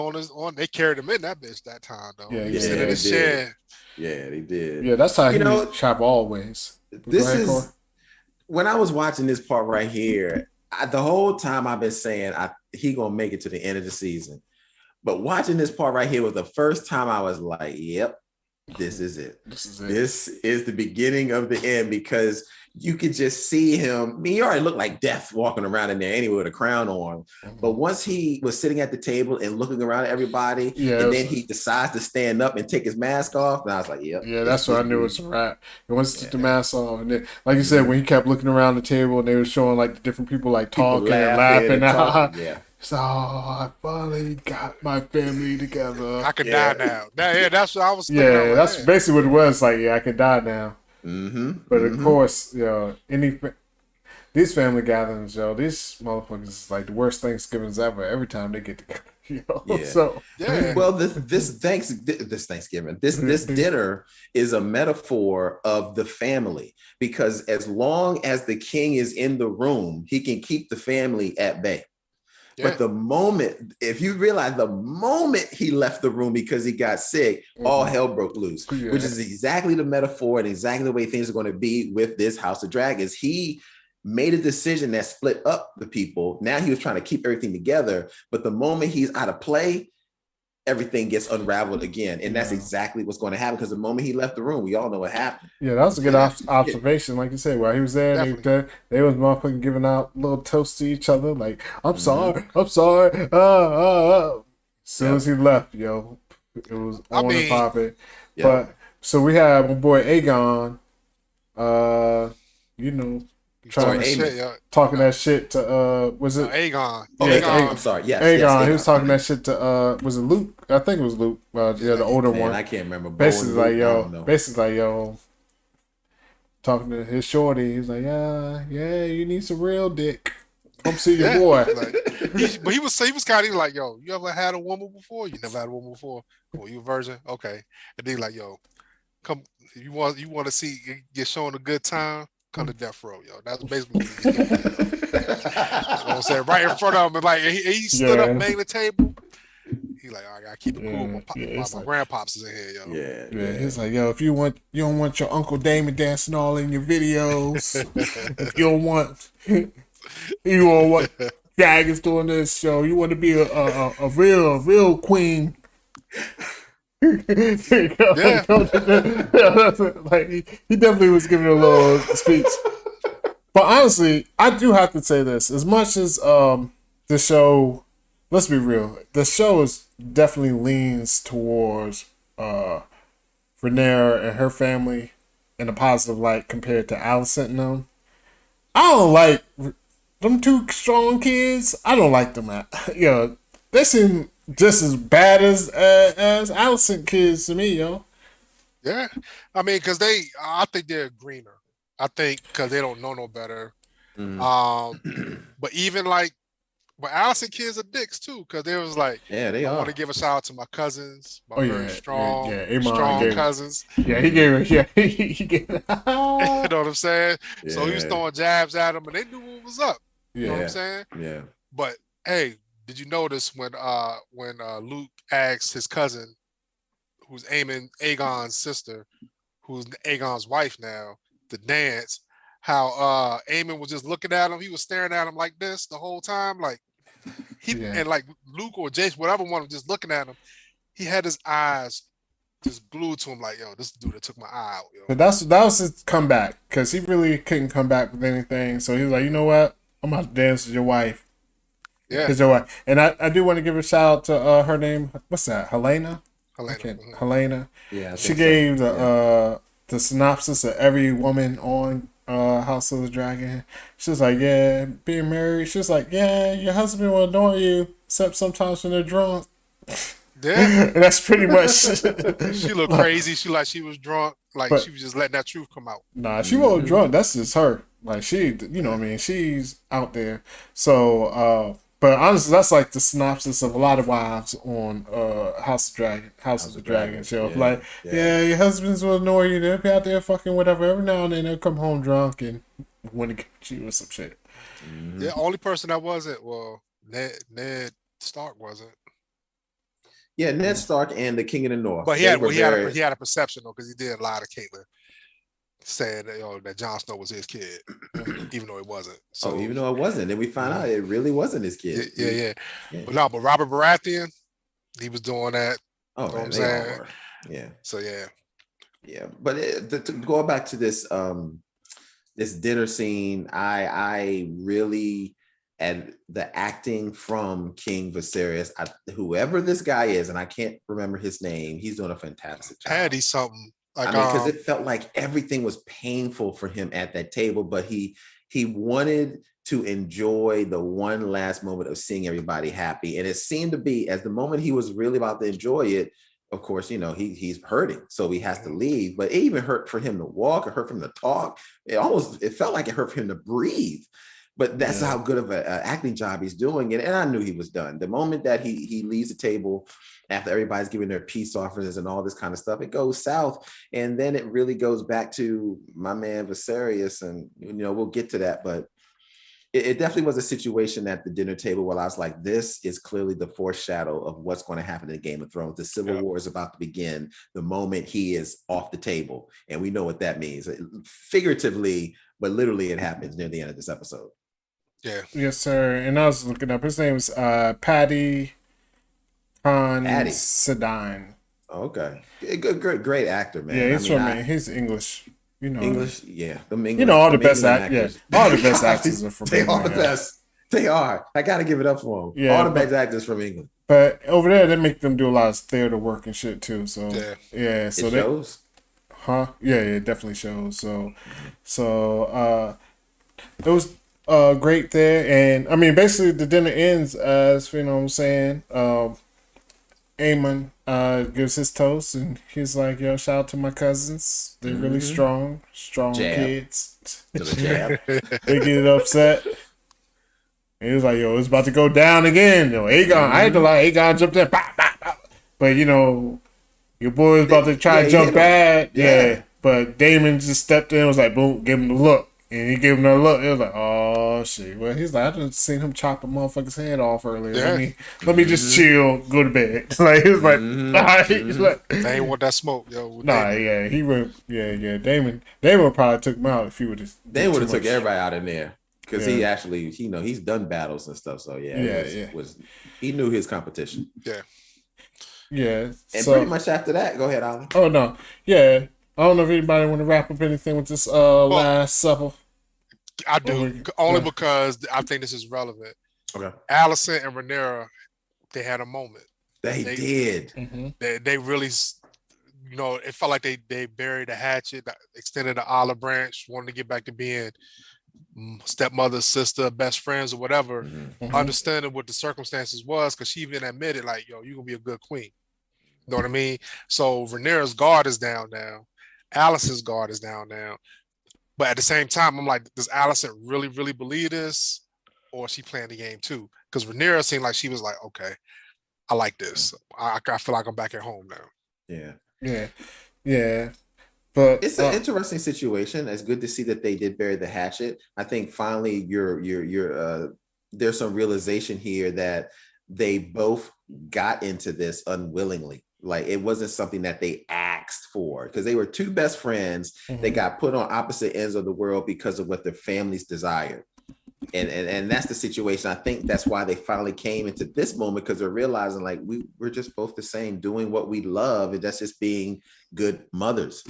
they carried him in that bitch that time though. Yeah, He was sitting in his chair. Yeah, they did. Yeah, that's how he travel always. This is when I was watching this part right here. The whole time I've been saying he gonna make it to the end of the season, but watching this part right here was the first time I was like, "Yep, this is it. This is the beginning of the end," because you could just see him. I mean, he already looked like death walking around in there anyway with a crown on. But once he was sitting at the table and looking around at everybody, and then he decides to stand up and take his mask off, and I was like, "Yep." Yeah, that's what I knew it was a wrap. And once he took the mask off, and then, like you said, when he kept looking around the table and they were showing like the different people like talking and laughing. Yeah. So I finally got my family together. I could die now. That's what I was thinking. Yeah, that's basically what it was. Like, yeah, I could die now. But of course, you know, these family gatherings, yo, these motherfuckers is like the worst Thanksgivings ever. Every time they get together, So well, this Thanksgiving, this dinner is a metaphor of the family, because as long as the king is in the room, he can keep the family at bay. But the moment, if you realize, the moment he left the room because he got sick, all hell broke loose, which is exactly the metaphor and exactly the way things are going to be with this House of Dragons. He made a decision that split up the people. Now he was trying to keep everything together, but the moment he's out of play, everything gets unraveled again. And that's exactly what's going to happen, because the moment he left the room, we all know what happened. Yeah, that was a good observation. Like you said, while he was there, they was motherfucking giving out little toasts to each other, like, I'm sorry. As soon as he left, yo, it was on and popping. But so we had my boy Aegon, talking that shit to was it Aegon? Aegon. I'm sorry. Yes, Aegon. He was talking that shit to was it Luke? I think it was Luke. The older one. I can't remember. Basically like yo, talking to his shorty. He's like, yeah, you need some real dick. Come see your boy. But he was kind of like, yo, you ever had a woman before? You never had a woman before? Well, you a virgin? Okay. And then like, yo, come. You want to see get shown a good time? Come to death row, yo. That's basically what he's doing. You know what I'm saying? Right in front of him, and like he stood up, banged the table. He like, I gotta keep it cool. My grandpops is in here, yo. Yeah. He's like, yo, if you don't want your Uncle Damon dancing all in your videos. If you don't want dragons doing this show, you want to be a real queen. Like he definitely was giving a little speech. But honestly, I do have to say this. As much as the show, let's be real, the show is definitely leans towards Rhaenyra and her family in a positive light compared to Alicent and them. I don't like them two strong kids. I don't like them. They seem just as bad as Alicent kids to me, yo. Yeah, I mean, because I think they're greener. I think because they don't know no better. But even but Alicent kids are dicks too, because they was like, they I are. want to give a shout out to my cousins, my very strong cousins. Yeah, he gave it. Yeah, he gave it. You know what I'm saying? Yeah. So he was throwing jabs at them, and they knew what was up. You know what I'm saying? Yeah. But hey. Did you notice when Luke asked his cousin, who's Aegon's sister, who's Aegon's wife now, to dance, how Aemond was just looking at him? He was staring at him like this the whole time, like, And like Luke or Jace, whatever one, just looking at him, he had his eyes just glued to him, like, yo, this dude that took my eye out, yo. But that was his comeback, because he really couldn't come back with anything. So he was like, you know what? I'm about to dance with your wife. Yeah. Your wife. And I do want to give a shout out to her name. What's that? Helena? Helena. Yeah. She gave the synopsis of every woman on House of the Dragon. She's like, yeah, being married. She's like, yeah, your husband will annoy you, except sometimes when they're drunk. Yeah. That's pretty much. She looked crazy. She was drunk. Like, she was just letting that truth come out. Nah, she wasn't drunk. That's just her. Like, she, you know what I mean? She's out there. So, but honestly, that's like the synopsis of a lot of wives on House of the Dragon show. Yeah, like, yeah, your husbands will annoy you. They'll be out there fucking whatever. Every now and then they'll come home drunk and want to get you with some shit. Mm-hmm. Yeah, only person that wasn't, well, Ned Stark wasn't. Yeah, Ned Stark and the King of the North. But he had a perception though, because he did lie to Caitlyn, saying that that Jon Snow was his kid, even though it wasn't. So even though it wasn't, then we found out it really wasn't his kid. Yeah. But Robert Baratheon, he was doing that. Oh, you know what I'm they saying? all were. Yeah. So yeah. But to go back to this this dinner scene, I really. And the acting from King Viserys, whoever this guy is, and I can't remember his name, he's doing a fantastic job. Paddy something. Like, I mean, because it felt like everything was painful for him at that table, but he wanted to enjoy the one last moment of seeing everybody happy. And it seemed to be, as the moment he was really about to enjoy it, of course, you know, he's hurting, so he has to leave. But it even hurt for him to walk, it hurt for him to talk. It felt like it hurt for him to breathe. But that's how good of an acting job he's doing. And I knew he was done. The moment that he leaves the table after everybody's giving their peace offerings and all this kind of stuff, it goes south. And then it really goes back to my man Viserys. And, you know, we'll get to that. But it definitely was a situation at the dinner table where I was like, this is clearly the foreshadow of what's going to happen in Game of Thrones. The Civil War is about to begin the moment he is off the table. And we know what that means. Figuratively, but literally it happens near the end of this episode. Yeah. Yes, sir. And I was looking up. His name is Paddy Considine. Okay. Great actor, man. Yeah, he's English. You know English. Yeah, you know all the best actors. Yeah, all the best actors are from England. They are the best. They are. I got to give it up for them. Yeah, all the best actors from England. But over there, they make them do a lot of theater work and shit too. So yeah. So it shows. Yeah, it definitely shows. So it was great there, and I mean, basically the dinner ends as, you know what I'm saying, Aemond gives his toast, and he's like, yo, shout out to my cousins, they're really strong jab. Kids. They get upset, and he was like, yo, it's about to go down again. Yo, Aegon, I ain't gonna lie, Aegon jumped in, bah, bah, bah. But you know, your boy was about to try to jump bad, but Daemon just stepped in and was like, boom, give him the look. And he gave him a look. It was like, oh shit. Well, he's like, I just seen him chop a motherfucker's head off earlier. Yeah. Let me just chill, go to bed. Like he was like, he's like, they ain't want that smoke, yo. He went, Damon probably took him out if he would have. They would have took everybody out in there because he actually, you know, he's done battles and stuff. So he knew his competition. Yeah. And pretty much after that, go ahead, Alan. Oh no, yeah. I don't know if anybody want to wrap up anything with this last supper. I do, only because I think this is relevant. Okay. Alicent and Rhaenyra, they had a moment. They did. Mm-hmm. They really, you know, it felt like they buried the hatchet, extended the olive branch, wanted to get back to being stepmother, sister, best friends, or whatever. Mm-hmm. Understanding what the circumstances was, because she even admitted, like, yo, you're gonna be a good queen. You know what I mean? So Rhaenyra's guard is down now. Alicent's guard is down now. But at the same time, I'm like, does Alicent really, really believe this? Or is she playing the game too? Because Rhaenyra seemed like she was like, okay, I like this. I feel like I'm back at home now. Yeah. But it's an interesting situation. It's good to see that they did bury the hatchet. I think finally there's some realization here that they both got into this unwillingly. Like it wasn't something that they asked for, because they were two best friends. They got put on opposite ends of the world because of what their families desired. And that's the situation. I think that's why they finally came into this moment, because they're realizing like we're just both the same, doing what we love, and that's just being good mothers.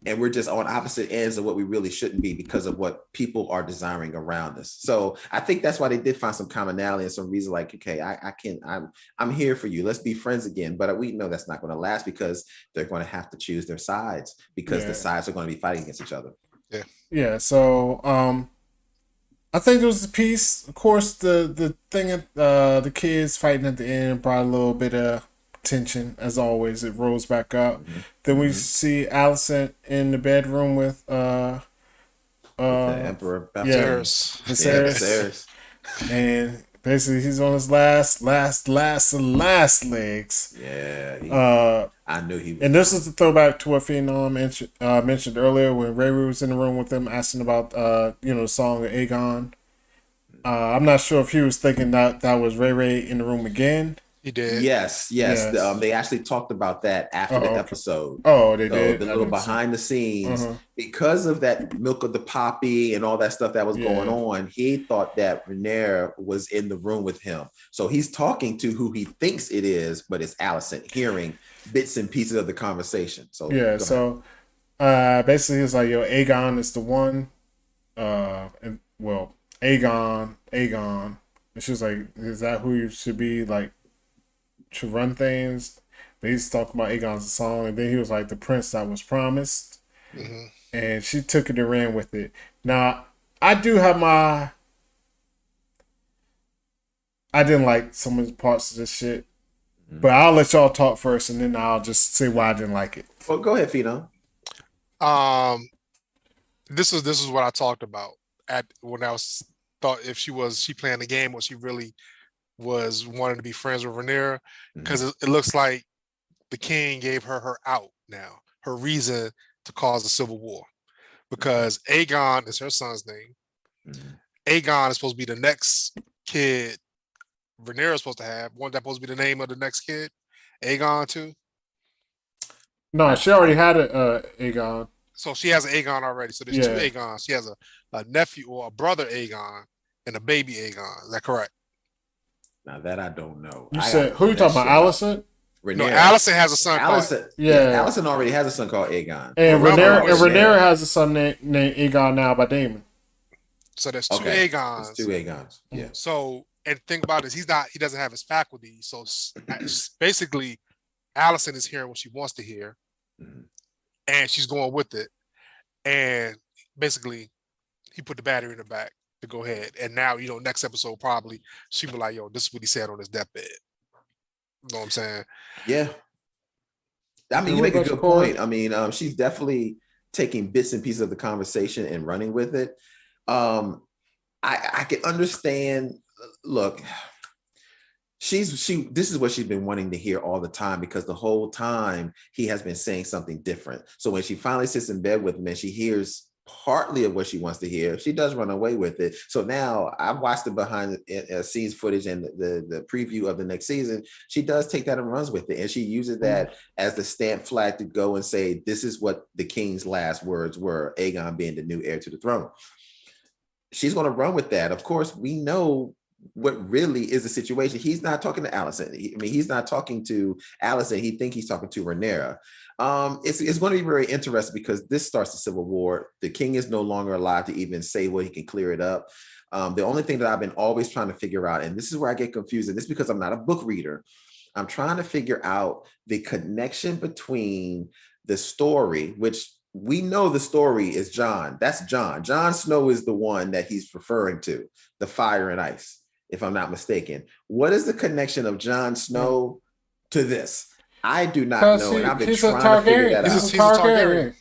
And we're just on opposite ends of what we really shouldn't be because of what people are desiring around us. So I think that's why they did find some commonality and some reason like, okay, I'm here for you. Let's be friends again. But we know that's not going to last because they're going to have to choose their sides, because the sides are going to be fighting against each other. Yeah. Yeah. So I think it was a piece. Of course, the thing, the kids fighting at the end brought a little bit of tension. As always, it rolls back up. Mm-hmm. Then we see Alicent in the bedroom with The Emperor Viserys. Viserys. And basically, he's on his last legs. Yeah. I knew he was. And this is the throwback to what Phenom mentioned earlier when Ray was in the room with him asking about the song of Aegon. I'm not sure if he was thinking that was Ray in the room again. He did. Yes. They actually talked about that after the episode. Oh, they did. The little behind the scenes, because of that milk of the poppy and all that stuff that was going on, he thought that Rhaenyra was in the room with him. So he's talking to who he thinks it is, but it's Alicent, hearing bits and pieces of the conversation. So basically it's like, Aegon is the one. Aegon. And she was like, is that who you should be, like, to run things? But he's talking about Aegon's song, and then he was like, the prince that was promised. Mm-hmm. And she took it and ran with it. Now, I do have I didn't like some of the parts of this shit. But I'll let y'all talk first, and then I'll just say why I didn't like it. Well, go ahead, Fino. This is what I talked about when I was thought if she playing the game, or she really was wanting to be friends with Rhaenyra, because it looks like the king gave her out now, her reason to cause the civil war, because Aegon is her son's name. Aegon is supposed to be the next kid Rhaenyra is supposed to have. Wasn't that supposed to be the name of the next kid? Aegon too? No, she already had a Aegon. So she has an Aegon already. So there's two Aegons. She has a nephew or a brother Aegon and a baby Aegon. Is that correct? Now that I don't know. You said, who you talking about, Alicent? Rhaenyra. No, Alicent has a son called... Alicent already has a son called Aegon. And Rhaenyra has a son named Aegon now by Daemon. So there's two Aegons. There's two Aegons. Yeah. So, and think about it, he doesn't have his faculties. So basically, Alicent is hearing what she wants to hear, and she's going with it. And basically, he put the battery in the back to go ahead. And now, next episode probably she be like, "Yo, this is what he said on his deathbed." You know what I'm saying? Yeah. I mean, you make a good point. I mean, she's definitely taking bits and pieces of the conversation and running with it. I can understand. Look, this is what she's been wanting to hear all the time, because the whole time he has been saying something different. So when she finally sits in bed with him and she hears partly of what she wants to hear, she does run away with it. So now I've watched the behind the scenes footage and the preview of the next season. She does take that and runs with it, and she uses that as the stamp flag to go and say, this is what the king's last words were, Aegon being the new heir to the throne. She's going to run with that. Of course, we know what really is the situation. He's not talking to Alicent. He's not talking to Alicent. He thinks he's talking to Rhaenyra. It's going to be very interesting, because this starts the civil war. The king is no longer allowed to even say what he can clear it up. The only thing that I've been always trying to figure out, and this is where I get confused, and this is because I'm not a book reader, I'm trying to figure out the connection between the story, which we know the story is Jon. That's Jon. Jon Snow is the one that he's referring to, the fire and ice, if I'm not mistaken. What is the connection of Jon Snow to this? I do not know, and I've been trying to figure that out. He's a Targaryen.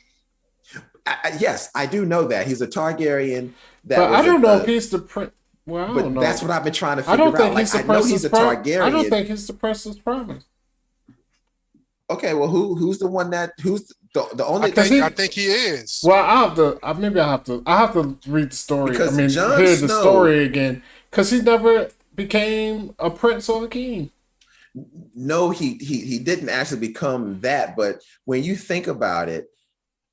Yes, I do know that. He's a Targaryen. But I don't know if he's the prince. Well, I don't know. That's what I've been trying to figure out. I know he's a Targaryen. I don't think he's the Princess Promise. Okay, well, who's the one who's the only? I think he is. Well, I have to read the story. Because hear the story again, because he never became a prince or a king. No, he didn't actually become that. But when you think about it,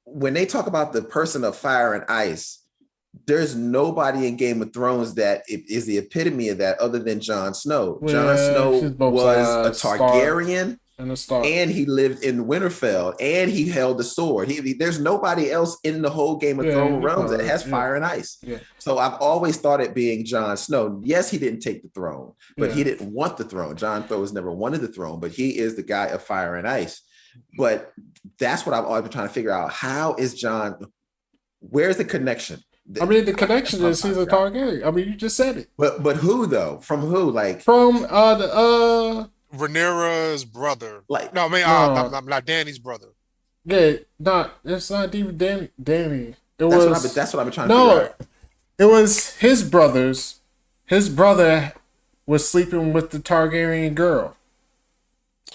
when they talk about the person of fire and ice, there's nobody in Game of Thrones that is the epitome of that other than Jon Snow. Yeah, Jon Snow she's both was a Stark Targaryen, and a Stark. and he lived in Winterfell, and he held the sword. There's nobody else in the whole Game of Thrones realms that has fire and ice. Yeah. So I've always thought it being Jon Snow. Yes, he didn't take the throne, but he didn't want the throne. Jon Snow has never wanted the throne, but he is the guy of fire and ice. But that's what I've always been trying to figure out. How is Jon? Where's the connection? I mean, the connection is he's a Targaryen. I mean, you just said it. But who though? From who? Like from the Rhaenyra's brother. Like no, I mean, I'm not Dany's brother. Yeah, it's not even Dany. That's what I've been trying to figure out. It was his brothers. His brother was sleeping with the Targaryen girl,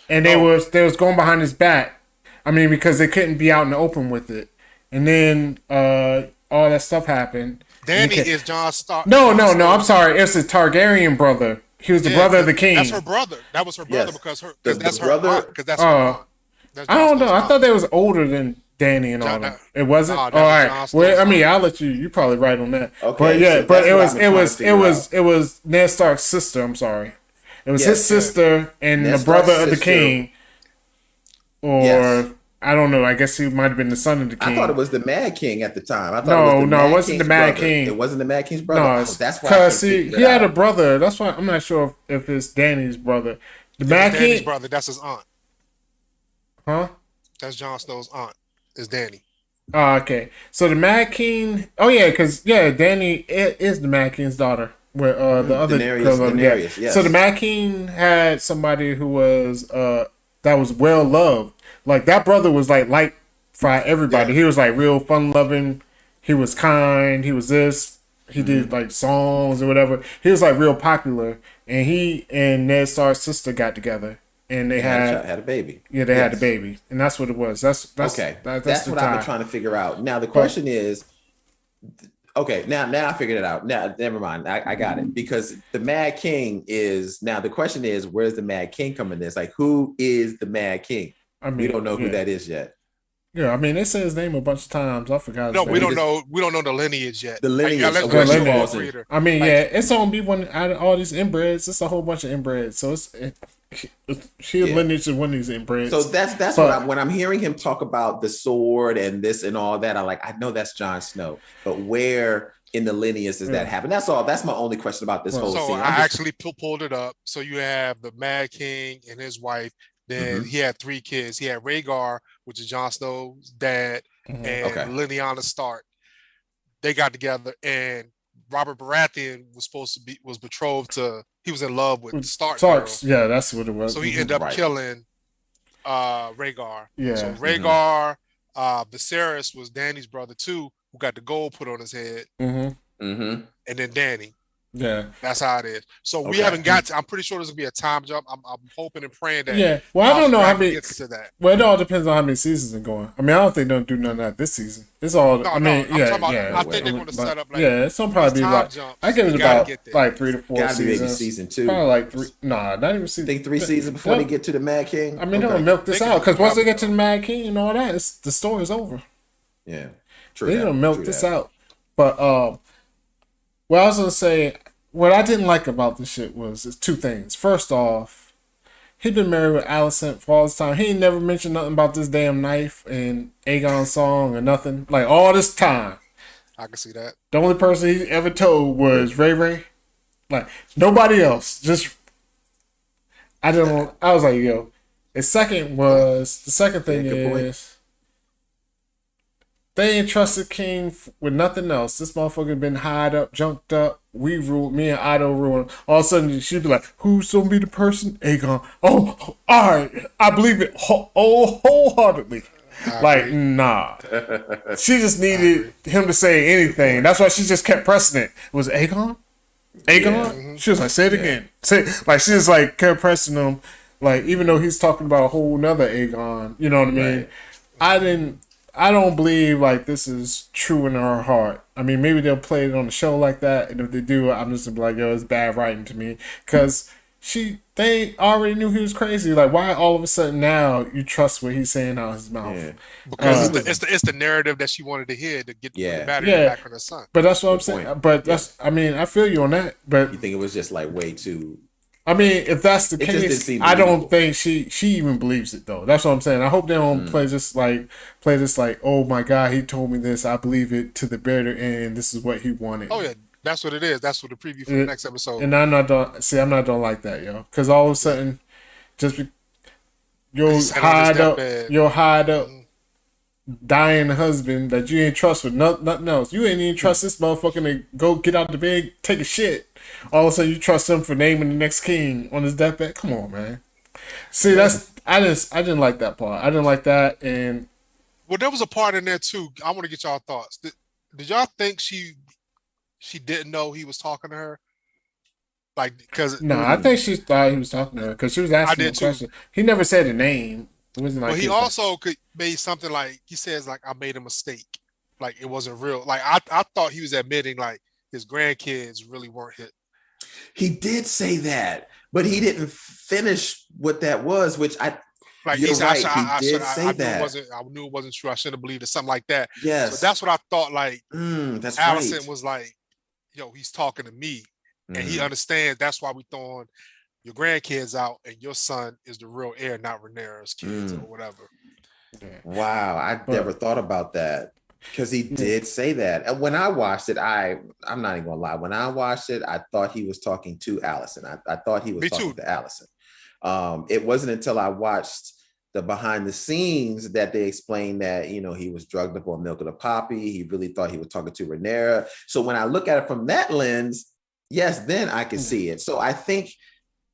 and they was going behind his back. I mean, because they couldn't be out in the open with it, and then all that stuff happened. Dany is Jon Stark. No. I'm sorry. It's a Targaryen brother. He was the brother of the king. That's her brother. That was her brother because that's her brother. aunt. Because that's her aunt. I don't know. I thought they was older than Dany and all that. It wasn't. All right. Well, I mean, I'll let you. You're probably right on that. Okay. But yeah, so but it was Ned Stark's sister. I'm sorry. It was his sister and the brother of the king. Or I don't know. I guess he might have been the son of the king. I thought it was the Mad King at the time. I thought it wasn't the Mad King. It wasn't the Mad King's brother. No, that's why. Because he had a brother. That's why I'm not sure if it's Dany's brother. The Mad King. Dany's brother. That's his aunt. Huh? That's Jon Snow's aunt. Is Dany. Oh, okay. So the Mad King. Oh yeah, because Dany is the Mad King's daughter. With the other Daenerys, yes. So the Mad King had somebody who was that was well loved. Like that brother was like for everybody. Yeah. He was like real fun loving. He was kind. He was this. He did like songs or whatever. He was like real popular. And he and Ned Stark's sister got together. And they had a baby. Yeah, they had a baby, and that's what it was. That's okay. That's what I've been trying to figure out. Now the question is, okay. Now I figured it out. Now never mind. I got it because the Mad King is now. The question is, where's the Mad King coming in this? Like, who is the Mad King? I mean, we don't know who that is yet. Yeah, I mean, they say his name a bunch of times. I forgot. No, we don't know. We don't know the lineage yet. The lineage. I mean, it's gonna be one out of all these inbreds. It's a whole bunch of inbreds. So she's lineage of one of these inbreds. So that's what when I'm hearing him talk about the sword and this and all that, I know that's Jon Snow, but where in the lineage does that happen? That's all. That's my only question about this whole scene. So I actually pulled it up. So you have the Mad King and his wife. Then he had 3 kids. He had Rhaegar, which is Jon Snow's dad, and Lyanna Stark. They got together, and Robert Baratheon was betrothed to. He was in love with Stark. Starks, yeah, that's what it was. So he ended up killing Rhaegar. Yeah. So Rhaegar, Viserys was Dany's brother too, who got the gold put on his head. And then Dany. Yeah, that's how it is. So we haven't got to. I'm pretty sure there's gonna be a time jump. I'm hoping and praying that. Yeah, well, I don't know how many. Gets to that. Well, it all depends on how many seasons are going. I mean, I don't think they'll do none of that this season. It's all. I think they're going to set up. Like, it's gonna probably be like. I give it about like 3 to 4 seasons. Maybe season 2. Probably like 3. Nah, not even season. I think 3 seasons before they get to the Mad King. I mean, they're gonna milk this out because once they get to the Mad King and all that, the story's over. Yeah, true. They're gonna milk this out. But well, I was gonna say. What I didn't like about this shit was 2 things. First off, he'd been married with Alicent for all this time. He ain't never mentioned nothing about this damn knife and Aegon's song or nothing. Like all this time. I can see that. The only person he ever told was Ray. Like nobody else. Just I was like, yo. The second thing is they ain't trusted King with nothing else. This motherfucker been highed up, junked up. We ruled, me and Otto ruled. All of a sudden, she'd be like, who's gonna be the person? Aegon. Oh, all right. I believe it wholeheartedly. Like, nah. She just needed him to say anything. That's why she just kept pressing it. Was it Aegon? Aegon? Yeah. She was like, say it again. She just like kept pressing him. Like, even though he's talking about a whole nother Aegon. You know what I mean? Right. I don't believe like this is true in her heart. I mean, maybe they'll play it on the show like that, and if they do, I'm just gonna be like, yo, it's bad writing to me because they already knew he was crazy. Like, why all of a sudden now you trust what he's saying out his mouth? Yeah. Because it's the narrative that she wanted to hear to get the battery back on her son. But that's what I'm saying. Point. But that's I mean, I feel you on that. But You think it was just like way too. I mean, if that's the It just didn't case, seem I don't believable. think she even believes it though. That's what I'm saying. I hope they don't play this like, oh my God, he told me this. I believe it to the bitter end. This is what he wanted. Oh yeah, that's what it is. That's what the preview for the next episode. And I'm not don't like that, yo. Because all of a sudden, just you'll hide up dying husband that you ain't trust with nothing else. You ain't even trust this motherfucker to go get out the bed, take a shit. All of a sudden you trust him for naming the next king on his deathbed. Come on, man. See, I didn't like that part. I didn't like that, and well, there was a part in there too. I want to get y'all thoughts. Did y'all think she didn't know he was talking to her? Like, because I think she thought he was talking to her because she was asking him a question. He never said a name. It wasn't like. Well, he also could made something like he says like I made a mistake. Like it wasn't real. Like I thought he was admitting like his grandkids really weren't hit. He did say that, but he didn't finish what that was, which I. Like you're right. I Knew it wasn't true. I shouldn't have believed it. Something like that. Yes. So that's what I thought. Like that's Alicent right. was like, "Yo, he's talking to me, and he understands. That's why we throwing your grandkids out, and your son is the real heir, not Rhaenyra's kids or whatever." Wow, I never thought about that because he did say that. And when I watched it, I'm not even gonna lie. When I watched it, I thought he was talking to Alicent. I thought he was talking to Alicent. It wasn't until I watched the behind the scenes that they explained that he was drugged up on milk of the poppy. He really thought he was talking to Rhaenyra. So when I look at it from that lens, yes, then I can see it. So I think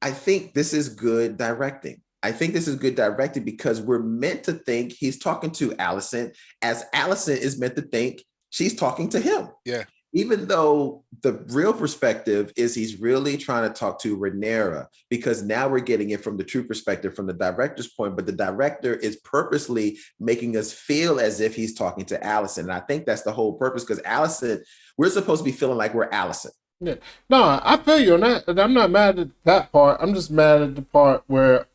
this is good directing. I think this is good directing because we're meant to think he's talking to Alicent as Alicent is meant to think she's talking to him. Yeah. Even though the real perspective is he's really trying to talk to Rhaenyra, because now we're getting it from the true perspective from the director's point, but the director is purposely making us feel as if he's talking to Alicent. And I think that's the whole purpose because Alicent, we're supposed to be feeling like we're Alicent. Yeah. No, I feel you on that. I'm not mad at that part. I'm just mad at the part where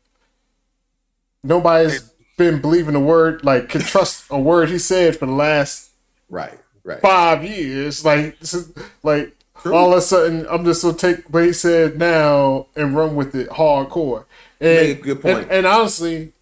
nobody's been believing a word, like can trust a word he said for the last right 5 years. Like all of a sudden, I'm just gonna take what he said now and run with it hardcore. And make a good point. And honestly,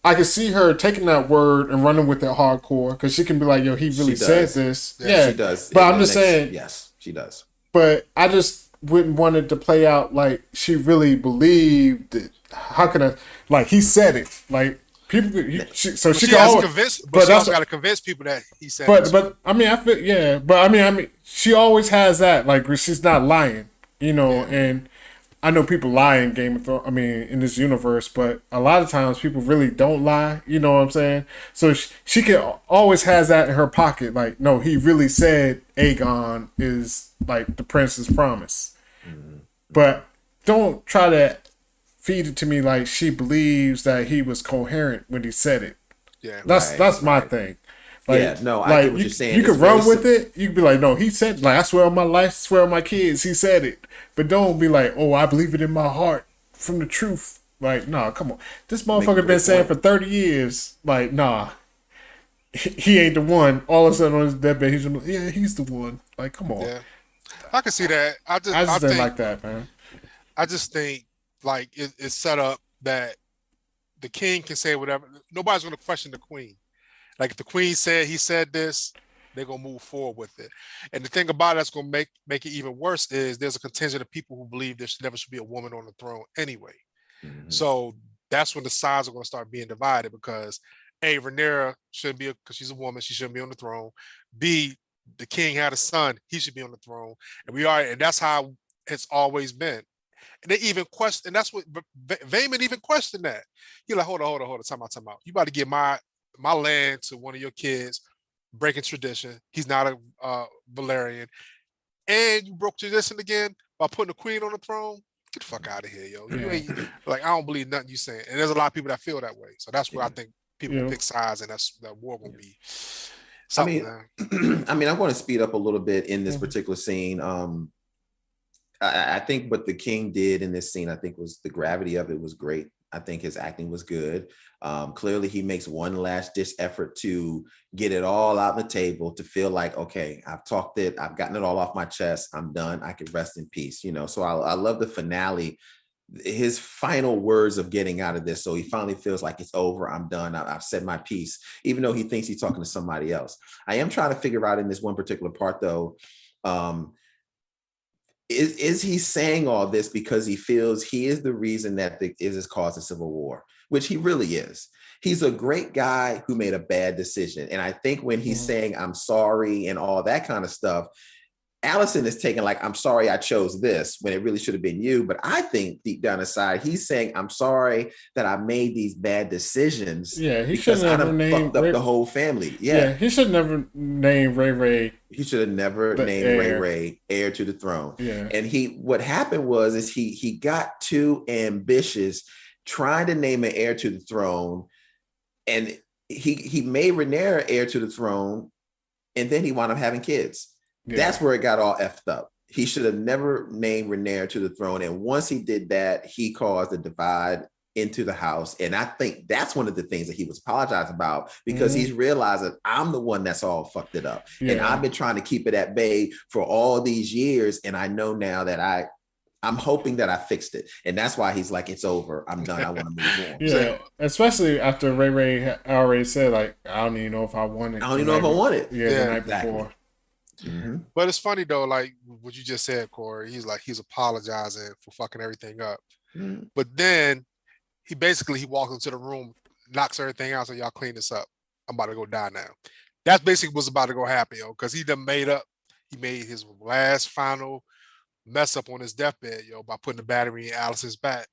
I can see her taking that word and running with it hardcore because she can be like, "Yo, he really said this." Yeah, she does. But I'm just saying, yes, she does. But I just wouldn't want it to play out like she really believed it. How can I? Like he said it. Like people. She can always convince. But she also got to convince people that he said. But I mean, I feel But I mean, she always has that. Like she's not lying, And I know people lie in Game of Thrones. I mean, in this universe, but a lot of times people really don't lie. You know what I'm saying? So she can always has that in her pocket. Like, no, he really said Aegon is like the prince's promise. But don't try to feed it to me like she believes that he was coherent when he said it. Yeah, that's my thing. Like, I get what you're saying. You can run with it. You can be like, no, he said, like, I swear on my life, I swear on my kids, he said it. But don't be like, oh, I believe it in my heart from the truth. Like, nah, come on. This motherfucker been saying for 30 years, like, nah, he ain't the one. All of a sudden on his deathbed, he's the one. Like, come on. Yeah. I can see that. I just didn't like that, man. I just think, like, it's set up that the king can say whatever. Nobody's going to question the queen. Like if the queen said he said this, they're gonna move forward with it. And the thing about it that's gonna make it even worse is there's a contingent of people who believe there never should be a woman on the throne anyway. So that's when the sides are gonna start being divided because A, Rhaenyra shouldn't be because she's a woman, she shouldn't be on the throne. B, the king had a son, he should be on the throne. And that's how it's always been. And they even question, and that's what Vaemond even questioned that. He's like, hold on, time out. You about to give my land to one of your kids, breaking tradition. He's not a Velaryon. And you broke tradition again by putting the queen on the throne. Get the fuck out of here, yo. You ain't like I don't believe nothing you saying. And there's a lot of people that feel that way. So that's where I think people pick sides and that war gonna be something. I mean, I want to speed up a little bit in this particular scene. I think what the king did in this scene, I think was the gravity of it was great. I think his acting was good. Clearly, he makes one last ditch effort to get it all out on the table, to feel like, okay, I've talked it, I've gotten it all off my chest, I'm done, I can rest in peace, you know. So I love the finale, his final words of getting out of this. So he finally feels like it's over, I'm done, I've said my piece, even though he thinks he's talking to somebody else. I am trying to figure out in this one particular part, though, is he saying all this because he feels he is the reason that is caused a civil war, which he really is. He's a great guy who made a bad decision. And I think when he's saying, I'm sorry and all that kind of stuff, Alicent is taking like, I'm sorry I chose this when it really should have been you. But I think deep down inside, he's saying, I'm sorry that I made these bad decisions. Yeah, he should have never named fucked up the whole family. Yeah, he should never name Ray. He should have never named Ray heir to the throne. Yeah. And what happened was he got too ambitious trying to name an heir to the throne. And he made Rhaenyra heir to the throne, and then he wound up having kids. Yeah. That's where it got all effed up. He should have never named Rhaenyra to the throne. And once he did that, he caused a divide into the house. And I think that's one of the things that he was apologizing about, because he's realized that I'm the one that's all fucked it up. Yeah. And I've been trying to keep it at bay for all these years. And I know now that I'm hoping that I fixed it. And that's why he's like, it's over, I'm done, I want to move on. Yeah, especially after Ray already said, like, I don't even know if I want it. I don't even know if I want it. Yeah, the night before. Mm-hmm. But it's funny though, like what you just said, Corey. He's apologizing for fucking everything up. Mm-hmm. But then he walks into the room, knocks everything out, so y'all clean this up. I'm about to go die now. That's basically what's about to go happen, yo, because he made his last final mess up on his deathbed, yo, by putting the battery in Alicent's back.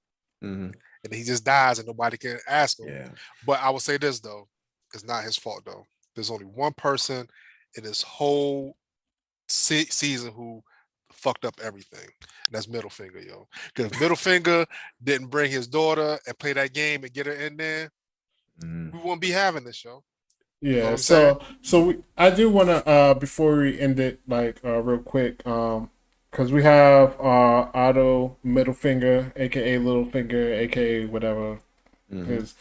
Mm-hmm. And he just dies and nobody can ask him. Yeah. But I will say this though, it's not his fault though. There's only one person in this whole season who fucked up everything, and that's Middlefinger, yo. Because Middlefinger didn't bring his daughter and play that game and get her in there, we wouldn't be having this show. Yeah, you know so I do want to before we end it, like real quick, because we have Otto Middlefinger, aka Littlefinger, aka whatever, because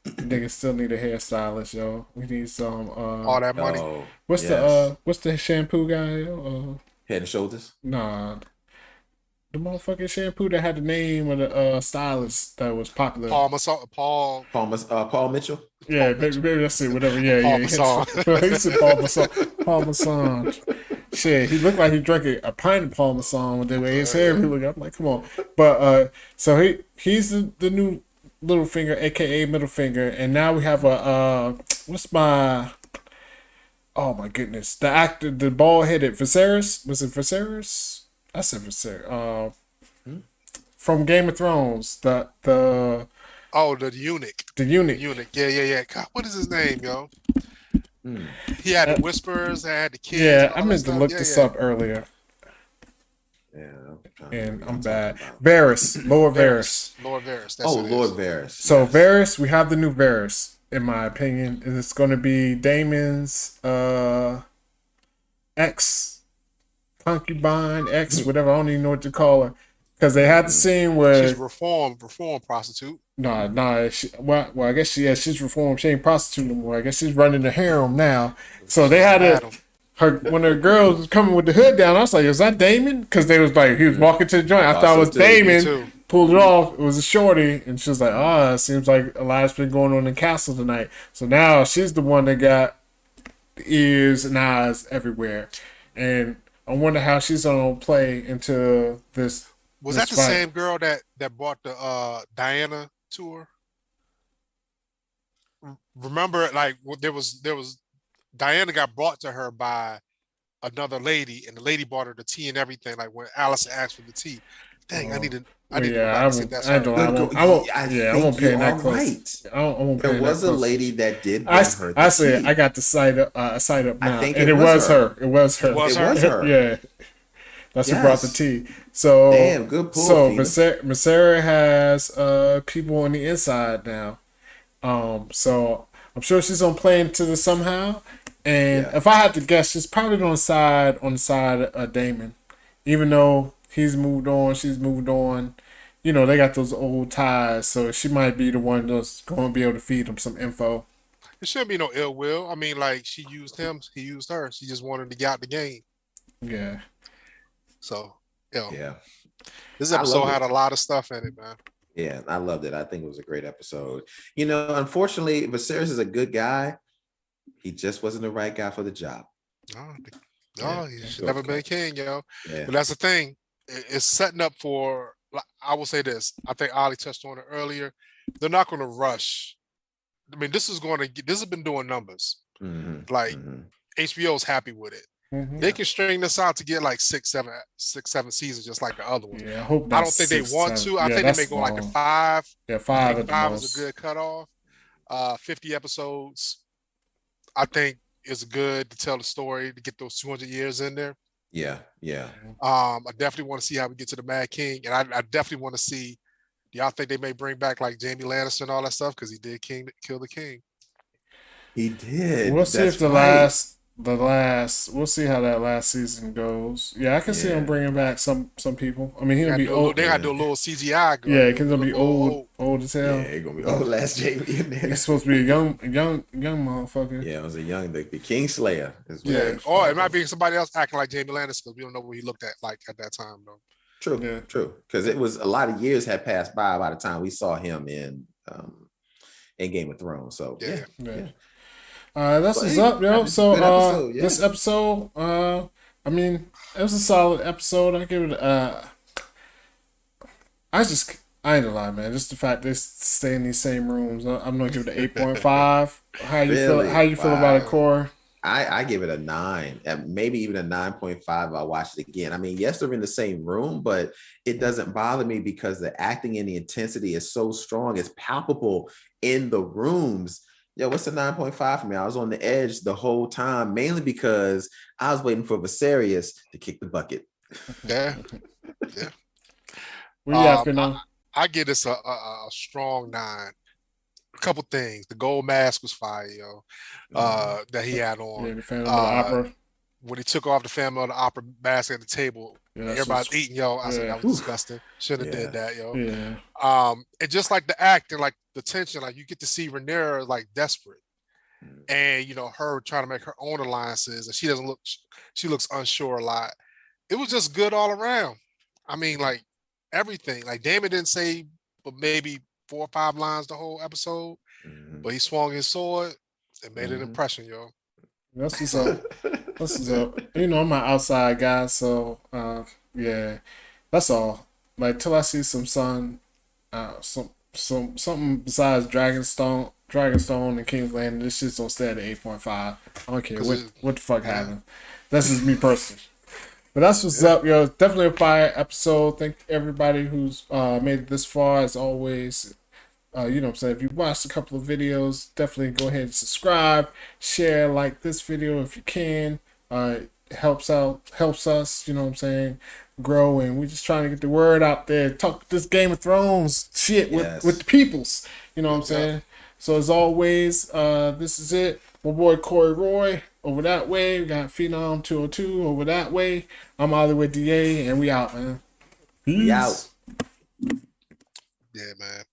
niggas still need a hairstylist, yo. We need some all that money. What's the shampoo guy? Head and Shoulders? Nah. The motherfucking shampoo that had the name of the stylist that was popular. Paul Mitchell? Yeah, maybe let's see, whatever. Yeah, Paul yeah. Masson. He said Paul Masson. Paul Masson. Shit, he looked like he drank a pint of Paul Masson with the way his hair looked. I'm like, come on. But so he's the new Littlefinger, aka Middlefinger, and now we have oh my goodness, the actor, the bald-headed Viserys. Was it Viserys? I said Viserys. From Game of Thrones, the eunuch. The eunuch. Yeah. God, what is his name, yo? He had the whispers, had the kids. Yeah, I meant to look this up earlier. Yeah. And I'm bad. Varys. Lord Varys. Lord Varys. That's Lord Varys. So Varys, we have the new Varys, in my opinion. It's going to be Daemon's ex concubine, whatever. I don't even know what to call her. Because they had the scene where she's reformed prostitute. Nah. Well, I guess she's reformed. She ain't prostitute no more. I guess she's running the harem now. So they had when the girls was coming with the hood down, I was like, "Is that Daemon?" Because they was like, he was walking to the joint. I thought it was Daemon. Pulled it off. It was a shorty, and she was like, "Oh, it seems like a lot's been going on in the castle tonight." So now she's the one that got the ears and eyes everywhere, and I wonder how she's gonna play into this. Was that the same girl that brought the Diana to her? Remember, like there was Diana got brought to her by another lady, and the lady brought her the tea and everything. Like when Alicent asked for the tea, dang, I won't pay that close. There was a lady that did bring her. I said I got the site up now, and it was her. It was her. Yeah. That's who brought the tea. So damn, good pull. So Viserys has people on the inside now. So I'm sure she's gonna play into this somehow. And if I had to guess, she's probably on the side of Daemon, even though He's moved on. She's moved on. You know, they got those old ties, so she might be the one that's going to be able to feed him some info. There shouldn't be no ill will. I mean, like, she used him, he used her. She just wanted to get out the game. Yeah. So, you know, Yeah. this episode had a lot of stuff in it, man. Yeah, I loved it. I think it was a great episode. You know, unfortunately, Viserys is a good guy. He just wasn't the right guy for the job. No, he should never been king, yo. Yeah. But that's the thing. It's setting up for, I will say this. I think Ali touched on it earlier. They're not going to rush. I mean, this has been doing numbers. Mm-hmm. Like, HBO's happy with it. Mm-hmm. They can string this out to get like six, seven seasons, just like the other one. Yeah, I hope. I don't think they want to. I think they may go like a 5. Yeah, 5. I think 5 is a good cutoff. 50 episodes, I think, is good to tell the story to get those 200 years in there. Yeah. I definitely want to see how we get to the Mad King, and I definitely want to see. Do y'all think they may bring back like Jaime Lannister and all that stuff because he did kill the king? He did. We'll see if we'll see how that last season goes. Yeah, I can see him bringing back some people. I mean, he'll be old. They gotta do a little CGI. Yeah, it's gonna be old as hell. Yeah, it's gonna be old last Jaime in there. He's supposed to be a young motherfucker. Yeah, it was a young, the King Slayer. Yeah, or it might be somebody else acting like Jaime Lannister because we don't know what he looked at like at that time though. True. Because it was a lot of years had passed by the time we saw him in Game of Thrones. So yeah. That's what's up, yo. So this episode, I mean, it was a solid episode. I give it I ain't gonna lie, man. Just the fact they stay in these same rooms, I'm gonna give it an 8.5. How you feel about it, Core? I give it a 9, maybe even a 9.5 if I watch it again. I mean, yes, they're in the same room, but it doesn't bother me because the acting and the intensity is so strong. It's palpable in the rooms. Yeah, what's the 9.5 for me? I was on the edge the whole time, mainly because I was waiting for Viserys to kick the bucket. Yeah. I give this a strong 9. A couple things. The gold mask was fire, yo. That he had on. Yeah, the Phantom of the Opera. When he took off the Phantom of the Opera mask at the table, everybody's eating, yo. I said that was disgusting. Should have did that, yo. Yeah. And just like the acting, like the tension, like you get to see Rhaenyra like desperate, and you know her trying to make her own alliances, and she looks unsure a lot. It was just good all around. I mean, like everything. Like Daemon didn't say, but maybe 4 or 5 lines the whole episode, but he swung his sword and made an impression, yo. That's what's up. That's what's up. You know, I'm an outside guy, so yeah, that's all. Like till I see some sun, something besides Dragonstone and King's Landing, this shit don't stay at 8.5. I don't care what the fuck happened. That's just me personally. But that's what's up, yo. Definitely a fire episode. Thank everybody who's made it this far. As always, you know what I'm saying. If you watched a couple of videos, definitely go ahead and subscribe, share, like this video if you can. It helps us, you know what I'm saying, grow, and we're just trying to get the word out there. Talk this Game of Thrones shit with the peoples. You know what I'm saying? So as always, this is it. My boy Corey Roy over that way. We got Phenom 202 over that way. I'm Hollywood DA, and we out, man. Peace. We out. Yeah, man.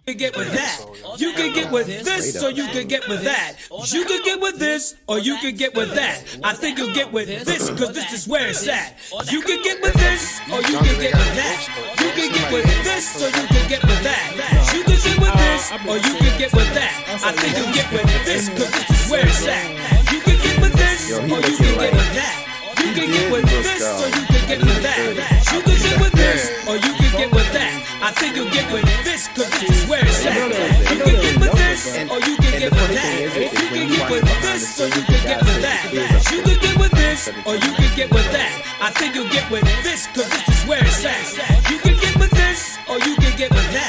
You can get with that. You can get with this, or you can get with that. You can get with this, or you can get with that. I think you'll get with this, because this is where it's at. You can get with this, or you can get with that. You can get with this, or you can get with that. You can get with this, or you can get with that. I think you'll get with this, because this is where it's at. You can get with this, or you can get with that. You can get with this, or you can get with that. You can get with this, or you can get with that. I think you'll get with this, because this is where it's at. You can get with this, or you can get with that. You can get with this, or you can get with that. You can get with this, or you can get with that. I think you'll get with this, because this is where it's at.